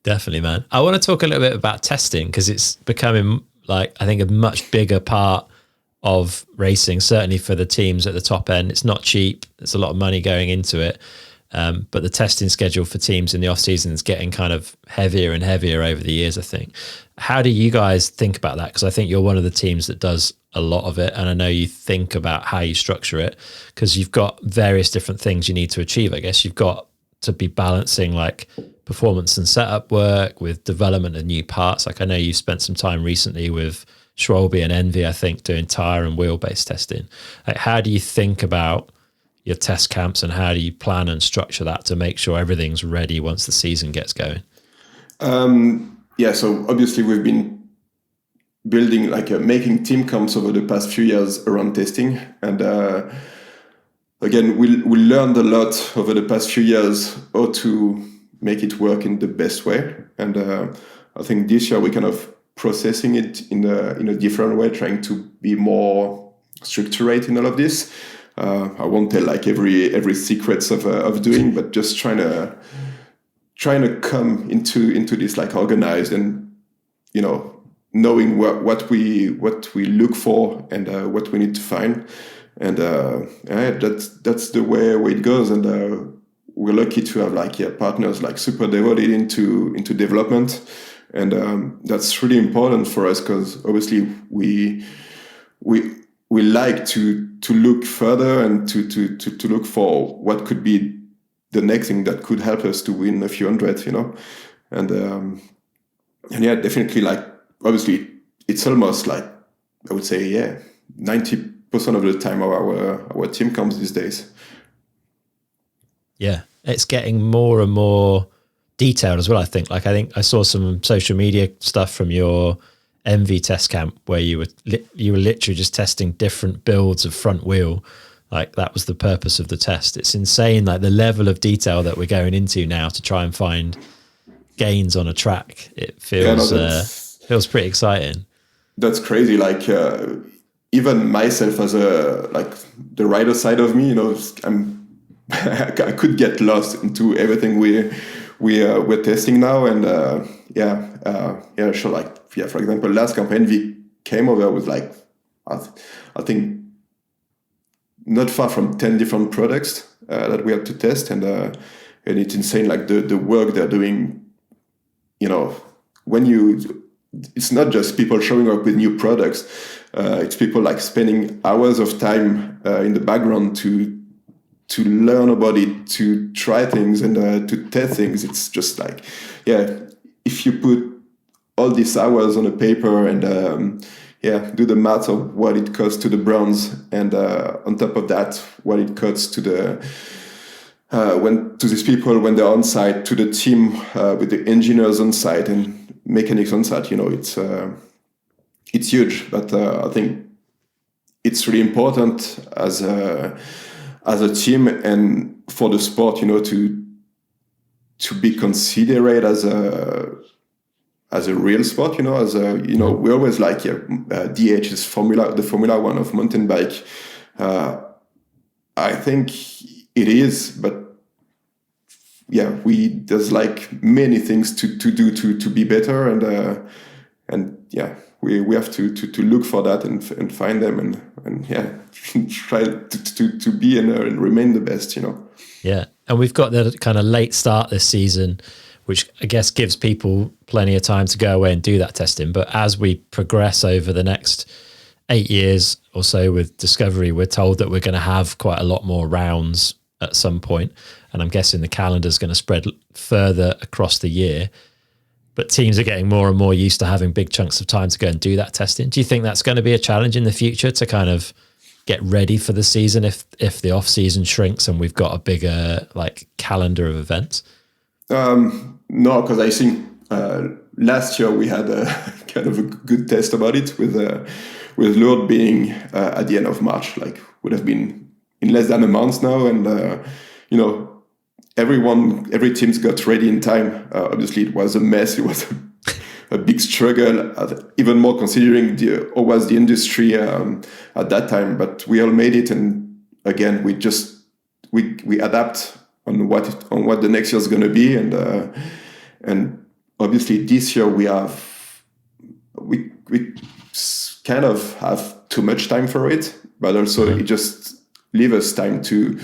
Definitely, man. I want to talk a little bit about testing, because it's becoming, like, I think, a much bigger part of racing, certainly for the teams at the top end. It's not cheap. There's a lot of money going into it. But the testing schedule for teams in the off season is getting kind of heavier and heavier over the years, I think. How do you guys think about that? Because I think you're one of the teams that does a lot of it. And I know you think about how you structure it, because you've got various different things you need to achieve. I guess you've got to be balancing like performance and setup work with development of new parts. Like, I know you spent some time recently with Schwalbe and Envy, I think, doing tire and wheelbase testing. Like, how do you think about your test camps, and how do you plan and structure that to make sure everything's ready once the season gets going? Yeah, so obviously we've been building, like, making team camps over the past few years around testing. And again, we learned a lot over the past few years how to make it work in the best way. And I think this year we're kind of processing it in a different way, trying to be more structured in all of this. I won't tell like every secrets of doing, but just trying to come into this like organized, and you know, knowing what we look for and what we need to find, and that's the way it goes. And we're lucky to have like partners like super devoted into development, and that's really important for us, because obviously we like to look further and to look for what could be the next thing that could help us to win a few hundred, you know. And yeah, definitely, like, obviously it's almost like, I would say, yeah, 90% of the time our team comes these days. Yeah, it's getting more and more detailed as well, I think. Like, I think I saw some social media stuff from your MV test camp where you were literally just testing different builds of front wheel. Like, that was the purpose of the test. It's insane, like the level of detail that we're going into now to try and find gains on a track. It feels feels pretty exciting. That's crazy. Like, even myself as the rider side of me, you know, I could get lost into everything we're testing now. And sure, like, yeah, for example, last camp Envy came over with like, I think not far from 10 different products that we had to test, and it's insane, like the work they're doing. You know, it's not just people showing up with new products, it's people like spending hours of time in the background to learn about it, to try things, and to test things. It's just like, yeah, if you put all these hours on a paper and do the math of what it costs to the brands, and on top of that, what it costs to to these people when they're on site, to the team with the engineers on site and mechanics on site. You know, it's huge. But I think it's really important as a team and for the sport, you know, to be considered as a real sport, you know, we always like, DH is the Formula One of mountain bike. I think it is, but yeah, there's like many things to do to be better, and yeah, we have to look for that and find them, and yeah, try to be and remain the best, you know. Yeah, and we've got the kind of late start this season, which I guess gives people plenty of time to go away and do that testing. But as we progress over the next 8 years or so with Discovery, we're told that we're going to have quite a lot more rounds at some point. and I'm guessing the calendar is going to spread further across the year. But teams are getting more and more used to having big chunks of time to go and do that testing. Do you think that's going to be a challenge in the future to kind of get ready for the season if the off season shrinks and we've got a bigger like calendar of events? No, because I think last year we had a kind of a good test about it with Lourdes being at the end of March, like would have been in less than a month now, and every team's got ready in time. Obviously, it was a mess. It was a big struggle, even more considering how was the industry at that time. But we all made it, and again, we adapt on what the next year is going to be, and obviously this year we kind of have too much time for it, but also it just leaves us time to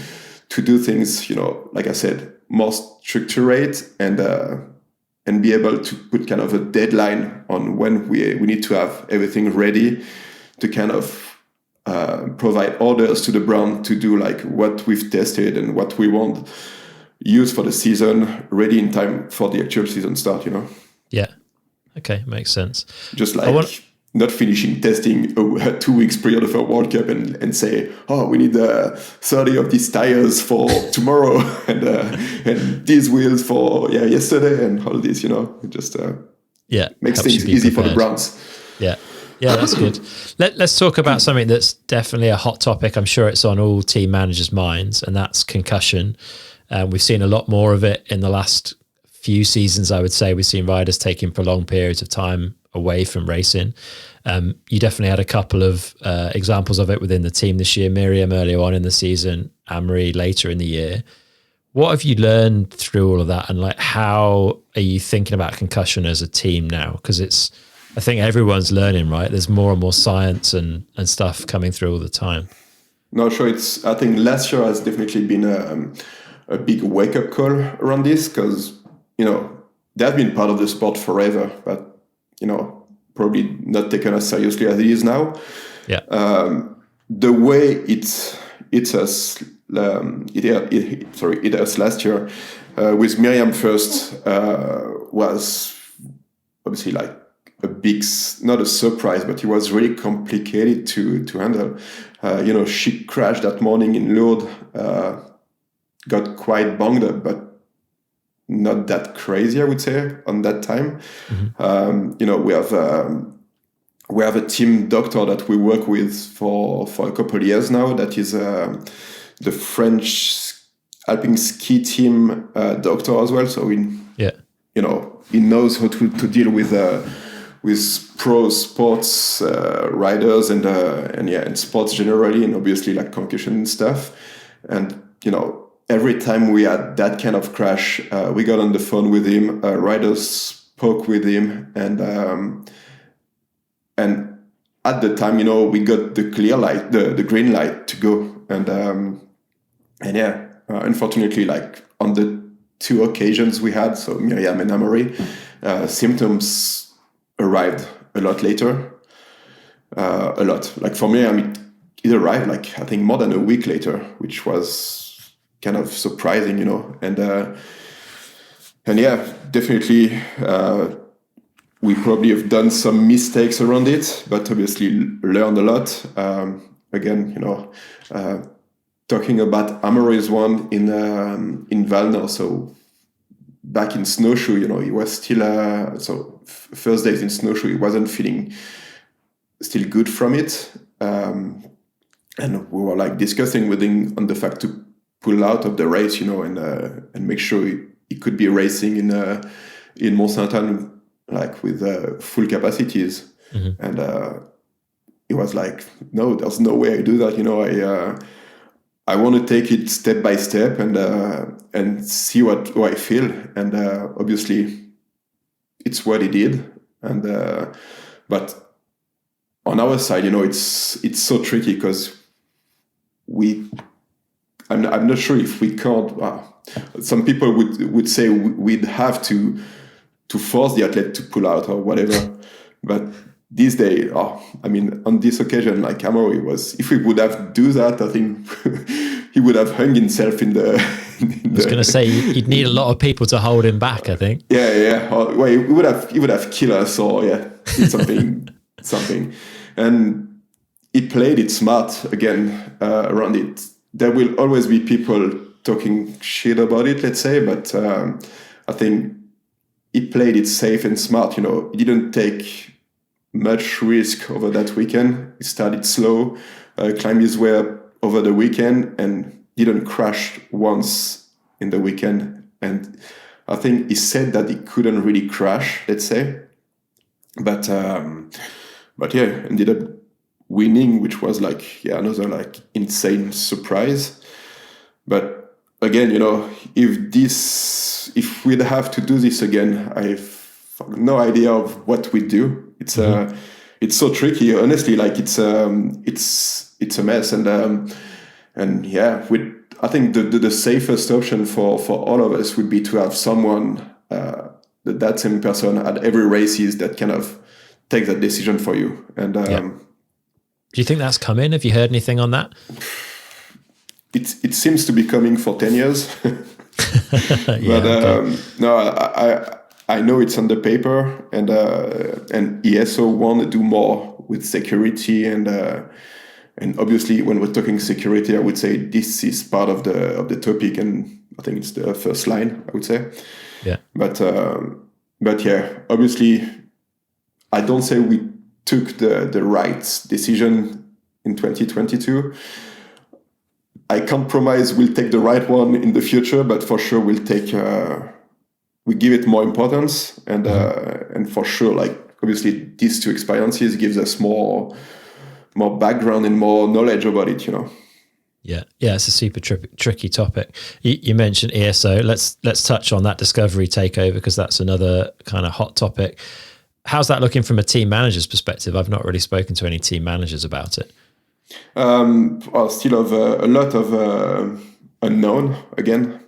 do things, like I said, more structured and be able to put kind of a deadline on when we need to have everything ready to kind of provide orders to the brand to do like what we've tested and what we want use for the season ready in time for the actual season start, Yeah. Okay. Makes sense. Just like not finishing testing a 2 weeks period of a World Cup and say, we need 30 of these tires for tomorrow and these wheels for yesterday and all this, it just makes things easy for the brands. Yeah. Yeah, that's good. Let's talk about something that's definitely a hot topic. I'm sure it's on all team managers' minds, and that's concussion. We've seen a lot more of it in the last few seasons, I would say. We've seen riders taking prolonged periods of time away from racing. You definitely had a couple of examples of it within the team this year. Miriam earlier on in the season, Amaury later in the year. What have you learned through all of that, and like how are you thinking about concussion as a team now? Because I think everyone's learning, right? There's more and more science and stuff coming through all the time. No, sure. I think last year has definitely been a big wake-up call around this, because they've been part of the sport forever, but probably not taken as seriously as it is now. Yeah. The way it hit us last year with Miriam first was obviously like a big, not a surprise, but it was really complicated to handle. She crashed that morning in Lourdes, got quite bunged up, but not that crazy, I would say, on that time. Mm-hmm. We have a team doctor that we work with for a couple of years now. That is the French Alpine ski team doctor as well. So he knows how to deal with pro sports riders and sports generally, and obviously like concussion and stuff. And every time we had that kind of crash, we got on the phone with him. Riders spoke with him, and at the time, we got the clear light, the green light to go. Unfortunately, like on the 2 occasions we had, so Miriam and Amaury, symptoms arrived a lot later. A lot. Like for Miriam, it arrived like I think more than a week later, which was kind of surprising, definitely we probably have done some mistakes around it, but obviously learned a lot. Talking about Amaury's one in Valnor, so back in snowshoe, he was still first days in snowshoe, he wasn't feeling still good from it, and we were like discussing with him on the fact to pull out of the race, and make sure he could be racing in Mont Saint-Anne like with full capacities. Mm-hmm. And he was like, no, there's no way I do that. I want to take it step by step and see how I feel. And obviously it's what he did. And but on our side, it's so tricky because I'm not sure if we can't. Some people would say we'd have to force the athlete to pull out or whatever. But these days, on this occasion, like Amaury was, if we would have do that, I think he would have hung himself in the I was going to say you'd need a lot of people to hold him back, I think. Yeah. Well, he would have killed us, or did something. And he played it smart again around it. There will always be people talking shit about it, let's say, but I think he played it safe and smart. He didn't take much risk over that weekend. He started slow, climbed his way up over the weekend, and didn't crash once in the weekend. And I think he said that he couldn't really crash, let's say. But ended up winning, which was another insane surprise. But again, if we'd have to do this again, I've no idea of what we'd do. It's so tricky, honestly. It's a mess, I think the safest option for all of us would be to have someone, that same person at every races that kind of take that decision for you. And do you think that's come in? Have you heard anything on that? It seems to be coming for 10 years. No, I know it's on the paper, and ESO want to do more with security, and obviously when we're talking security, I would say this is part of the topic, and I think it's the first line, I would say. Yeah. But obviously, I don't say we took the right decision in 2022. I can't promise we'll take the right one in the future, but for sure we'll take. We give it more importance, and for sure, obviously, these two experiences gives us more background and more knowledge about it. Yeah, it's a super tricky topic. You mentioned ESO. Let's touch on that Discovery takeover, because that's another kind of hot topic. How's that looking from a team manager's perspective? I've not really spoken to any team managers about it. Still have a lot of unknown again,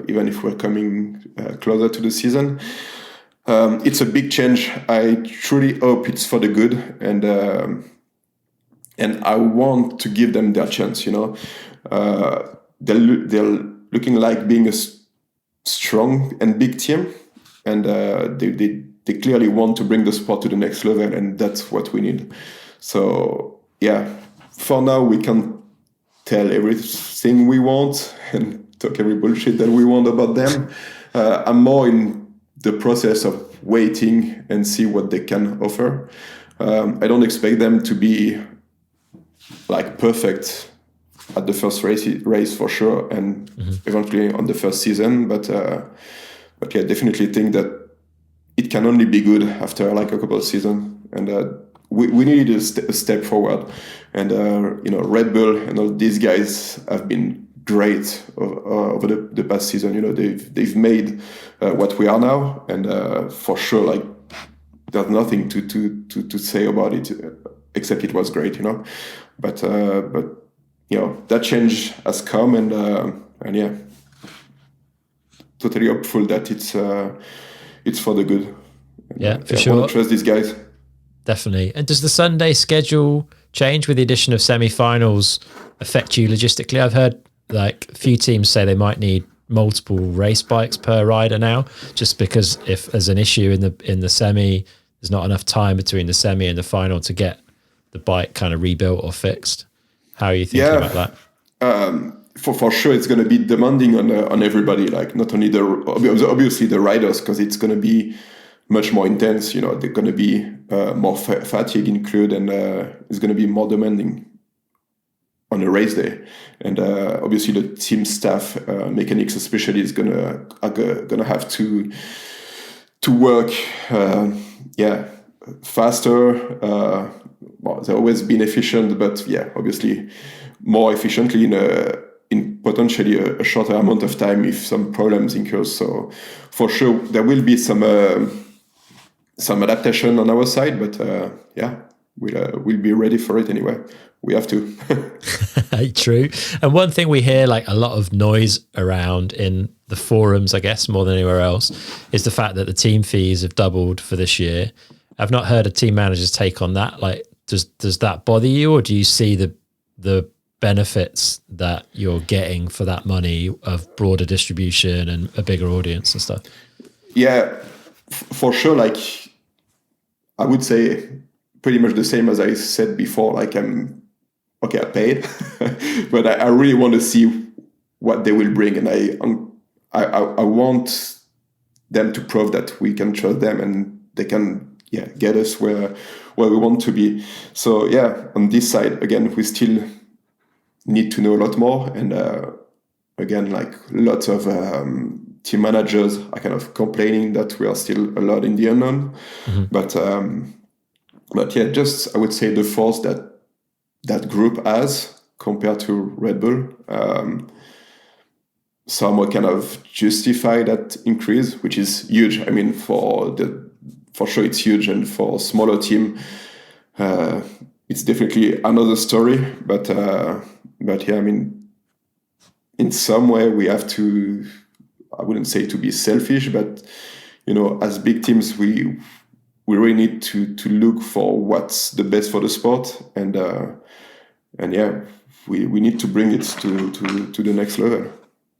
even if we're coming closer to the season. It's a big change. I truly hope it's for the good, and I want to give them their chance. They're looking like being a strong and big team, and they clearly want to bring the sport to the next level, and that's what we need. So for now we can tell everything we want and talk every bullshit that we want about them. I'm more in the process of waiting and see what they can offer. I don't expect them to be perfect at the first race for sure, and eventually on the first season. But definitely think that it can only be good after a couple of seasons, and we needed a step forward. And Red Bull and all these guys have been great over the past season. They've made what we are now, and for sure, there's nothing to say about it except it was great. But that change has come, and totally hopeful that it's for the good. And, for sure. I want to trust these guys. Definitely. And does the Sunday schedule change with the addition of semi-finals affect you logistically? I've heard a few teams say they might need multiple race bikes per rider now, just because if there's an issue in the semi, there's not enough time between the semi and the final to get the bike kind of rebuilt or fixed. How are you thinking about that? For sure, it's going to be demanding on everybody. Not only obviously the riders, because it's going to be much more intense. They're going to be more fatigue included, and it's going to be more demanding on a race day. And obviously, the team staff, mechanics especially, are gonna have to work. Faster. They've always been efficient, but obviously more efficiently in potentially a shorter amount of time if some problems occurs. So for sure there will be some adaptation on our side, but we'll be ready for it anyway. We have to. True. And one thing we hear a lot of noise around in the forums, I guess more than anywhere else, is the fact that the team fees have doubled for this year. I've not heard a team manager's take on that. Does that bother you, or do you see the benefits that you're getting for that money of broader distribution and a bigger audience and stuff? Yeah, for sure. Like, I would say pretty much the same as I said before. Like, I paid, but I really want to see what they will bring, and I want them to prove that we can trust them and they can get us where we want to be. So on this side again, we still need to know a lot more, and again, like lots of team managers are kind of complaining that we are still a lot in the unknown. But yeah, just I would say the force that group has compared to Red Bull somewhat kind of justify that increase, which is huge. I mean, for sure it's huge, and for a smaller team, it's definitely another story. But yeah, I mean, in some way we have to, I wouldn't say to be selfish, but as big teams, we really need to look for what's the best for the sport, and yeah, we need to bring it to the next level.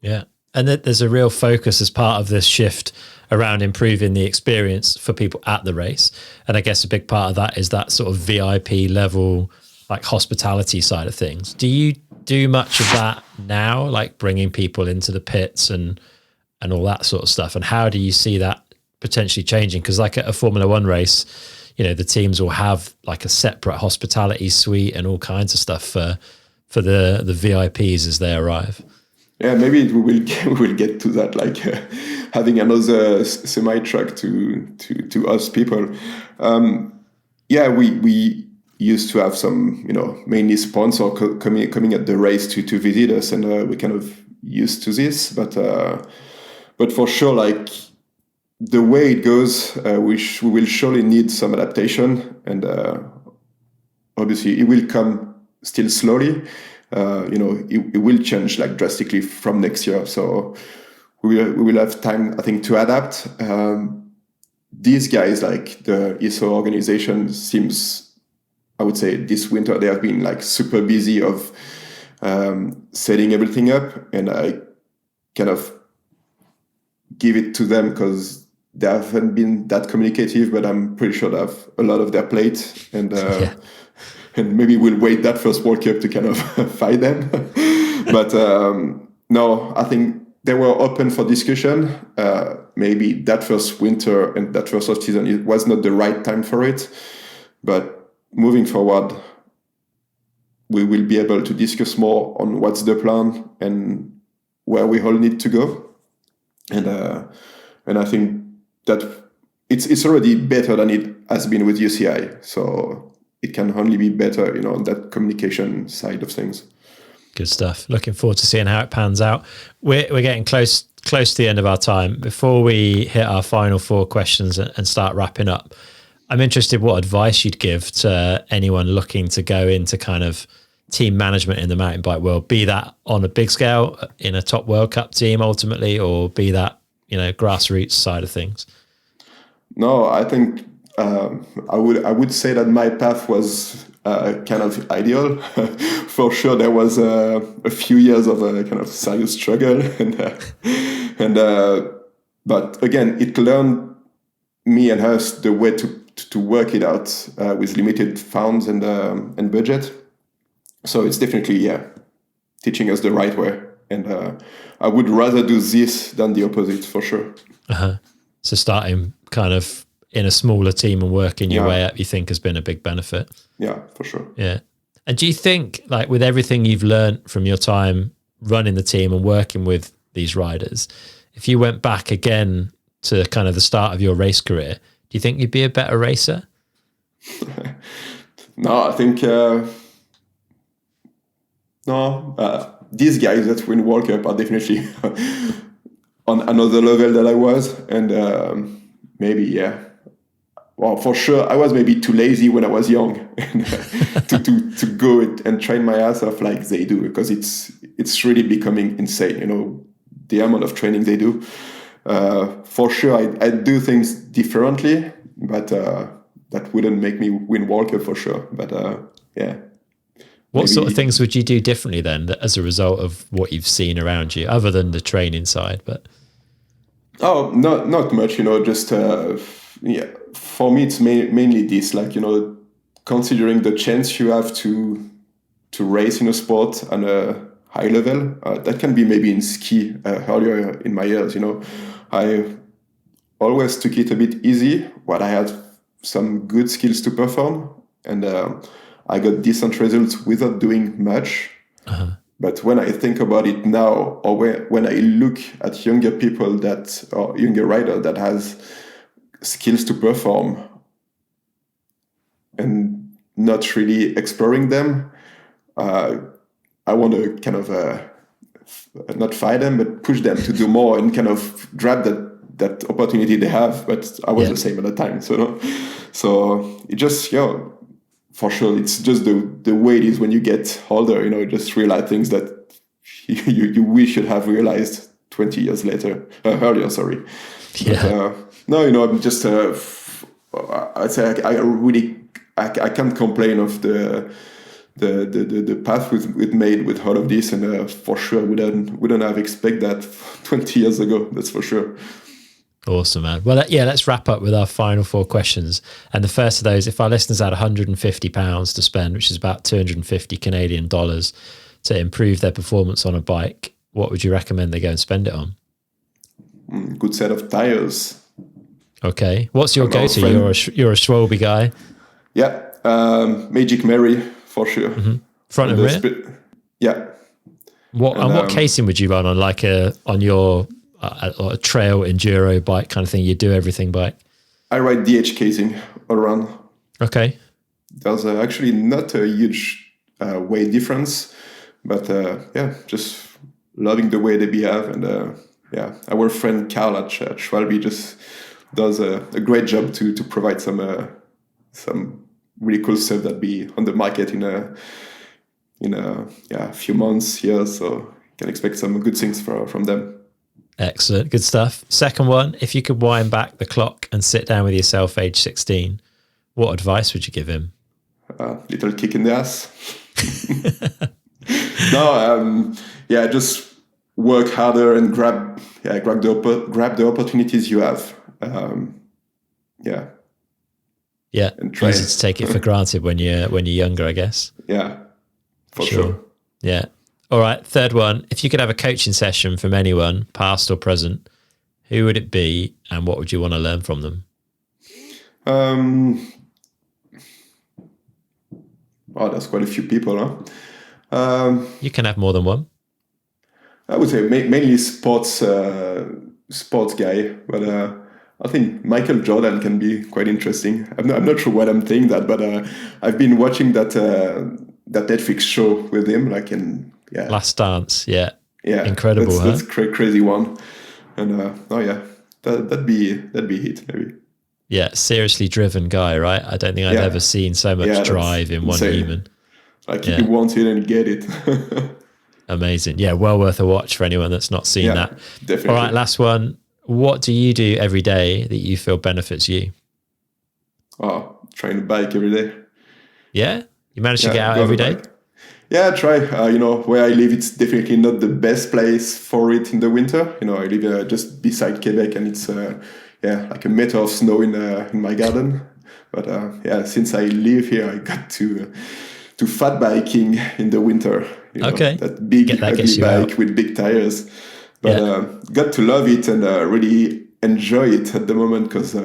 Yeah. And there's a real focus as part of this shift around improving the experience for people at the race. And I guess a big part of that is that sort of VIP level, like hospitality side of things. Do you do much of that now, like bringing people into the pits and all that sort of stuff? And how do you see that potentially changing? Because like at a Formula One race, the teams will have like a separate hospitality suite and all kinds of stuff for the VIPs as they arrive. Yeah, maybe we will get to that, like having another semi truck to us people. We used to have some, mainly sponsor coming at the race to visit us, and we're kind of used to this. But for sure, like the way it goes, we will surely need some adaptation, and obviously it will come still slowly. It will change like drastically from next year. So we will have time, I think, to adapt. These guys, like the ISO organization, seems, I would say, this winter they have been like super busy of setting everything up, and I kind of give it to them because they haven't been that communicative, but I'm pretty sure they have a lot of their plate, and and maybe we'll wait that first World Cup to kind of fight them. But no, I think they were open for discussion. Maybe that first winter and that first off-season, it was not the right time for it. But moving forward, we will be able to discuss more on what's the plan and where we all need to go. And I think that it's already better than it has been with UCI. So it can only be better, on that communication side of things. Good stuff. Looking forward to seeing how it pans out. We're getting close to the end of our time. Before we hit our final 4 questions and start wrapping up, I'm interested what advice you'd give to anyone looking to go into kind of team management in the mountain bike world, be that on a big scale in a top World Cup team ultimately, or be that, grassroots side of things. No, I think I would say that my path was kind of ideal. For sure, there was a few years of a kind of serious struggle, but again, it learned me and us the way to work it out with limited funds and budget. So it's definitely teaching us the right way, and I would rather do this than the opposite for sure. So starting kind of in a smaller team and working your way up, you think has been a big benefit? Yeah, for sure. Yeah. And do you think, like, with everything you've learned from your time running the team and working with these riders, if you went back again to kind of the start of your race career, do you think you'd be a better racer? No, I think these guys that win World Cup are definitely on another level that I was, and maybe well, for sure, I was maybe too lazy when I was young to go and train my ass off like they do, because it's really becoming insane, the amount of training they do. For sure, I do things differently, but that wouldn't make me win World Cup for sure. But What sort of things would you do differently then as a result of what you've seen around you, other than the training side? But not much, just for me it's mainly this, like, considering the chance you have to race in a sport on a high level. That can be maybe in ski earlier in my years. I always took it a bit easy while I had some good skills to perform, and I got decent results without doing much. But when I think about it now, or when I look at younger people or younger rider that has skills to perform and not really exploring them, I want to kind of not fight them, but push them to do more and kind of grab that opportunity they have. But I was the same at the time, so it just for sure it's just the way it is when you get older. Just realize things that you wish you'd have realized 20 years earlier. Sorry. Yeah. But, no, I'm just I'd say I can't complain of the path we've made with all of this, and for sure wouldn't have expected that 20 years ago. That's for sure. Awesome, man. Well, let's wrap up with our final 4 questions. And the first of those, if our listeners had £150 to spend, which is about 250 Canadian dollars, to improve their performance on a bike, what would you recommend they go and spend it on? Good set of tires. Okay. What's your go-to? You're a Schwalbe guy. Yeah. Magic Mary, for sure. Mm-hmm. Front and rear? Yeah. What casing would you run on, like on your a trail enduro bike kind of thing? You do everything bike? I ride DH casing all around. Okay. There's actually not a huge weight difference, but just loving the way they behave. And our friend Carl at Schwalbe just does a great job to provide some really cool stuff that be on the market in a few months, years. So you can expect some good things from them. Excellent. Good stuff. Second one, if you could wind back the clock and sit down with yourself age 16, what advice would you give him? Little kick in the ass. No, just work harder and grab the opportunities you have. Yeah, and try easy to take it for granted when you're younger, I guess. Yeah, for sure. Yeah. All right, third one. If you could have a coaching session from anyone, past or present, who would it be and what would you want to learn from them? There's quite a few people, huh? You can have more than one. I would say mainly sports guy, but I think Michael Jordan can be quite interesting. I'm not sure what I'm saying that, but I've been watching that Netflix show with him, Last Dance, yeah, incredible. That's crazy one, and that'd be it maybe. Yeah, seriously driven guy, right? I don't think I've ever seen so much drive in one human. You want it and get it. Amazing. Yeah, well worth a watch for anyone that's not seen that. Definitely. All right, last one. What do you do every day that you feel benefits you? Trying to bike every day. Yeah? You manage to get out every day? Yeah, I try. Where I live, it's definitely not the best place for it in the winter. I live just beside Quebec, and it's like a meter of snow in my garden. But since I live here, I got to fat biking in the winter. Okay. That big ugly bike with big tires. But got to love it and really enjoy it at the moment because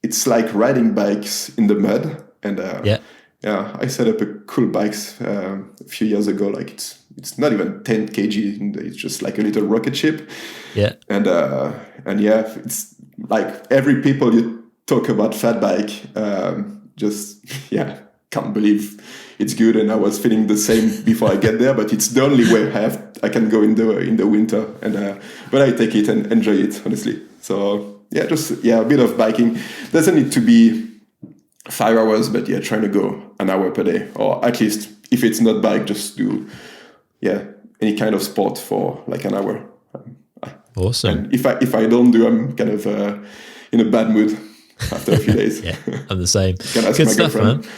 it's like riding bikes in the mud. And I set up a cool bikes a few years ago. Like it's not even 10 kg. It's just like a little rocket ship. Yeah. And it's like every people you talk about fat bike, can't believe it's good. And I was feeling the same before I get there, but it's the only way I can go in the winter. And but I take it and enjoy it, honestly. So a bit of biking. Doesn't need to be 5 hours, but trying to go an hour per day, or at least if it's not bike, just do any kind of sport for like an hour. Awesome. And if I don't do, I'm kind of in a bad mood after a few days. I'm the same. Can ask Good my stuff, girlfriend. man.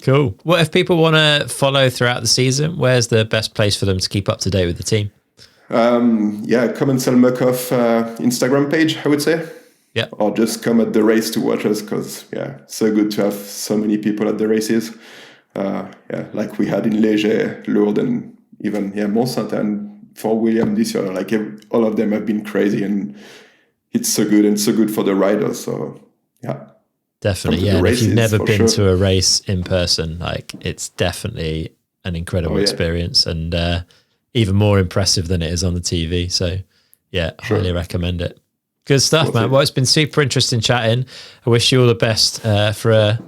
Cool. What if people want to follow throughout the season? Where's the best place for them to keep up to date with the team? Commencal Muc-Off Instagram page, I would say. Yeah. Or just come at the race to watch us, because so good to have so many people at the races. Like we had in Léger, Lourdes, and even Mont-Saint and for William this year. Like all of them have been crazy, and it's so good and so good for the riders. So definitely, and if you've never been to a race in person, like it's definitely an incredible experience, and even more impressive than it is on the TV. So highly recommend it. Good stuff, man. Well, it's been super interesting chatting. I wish you all the best for a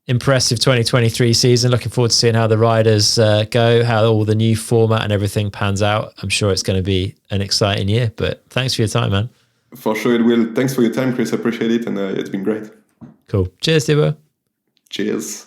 impressive 2023 season. Looking forward to seeing how the riders go, how all the new format and everything pans out. I'm sure it's going to be an exciting year, but thanks for your time, man. For sure it will. Thanks for your time, Chris. I appreciate it, and it's been great. Cool. Cheers, Thibaut. Cheers.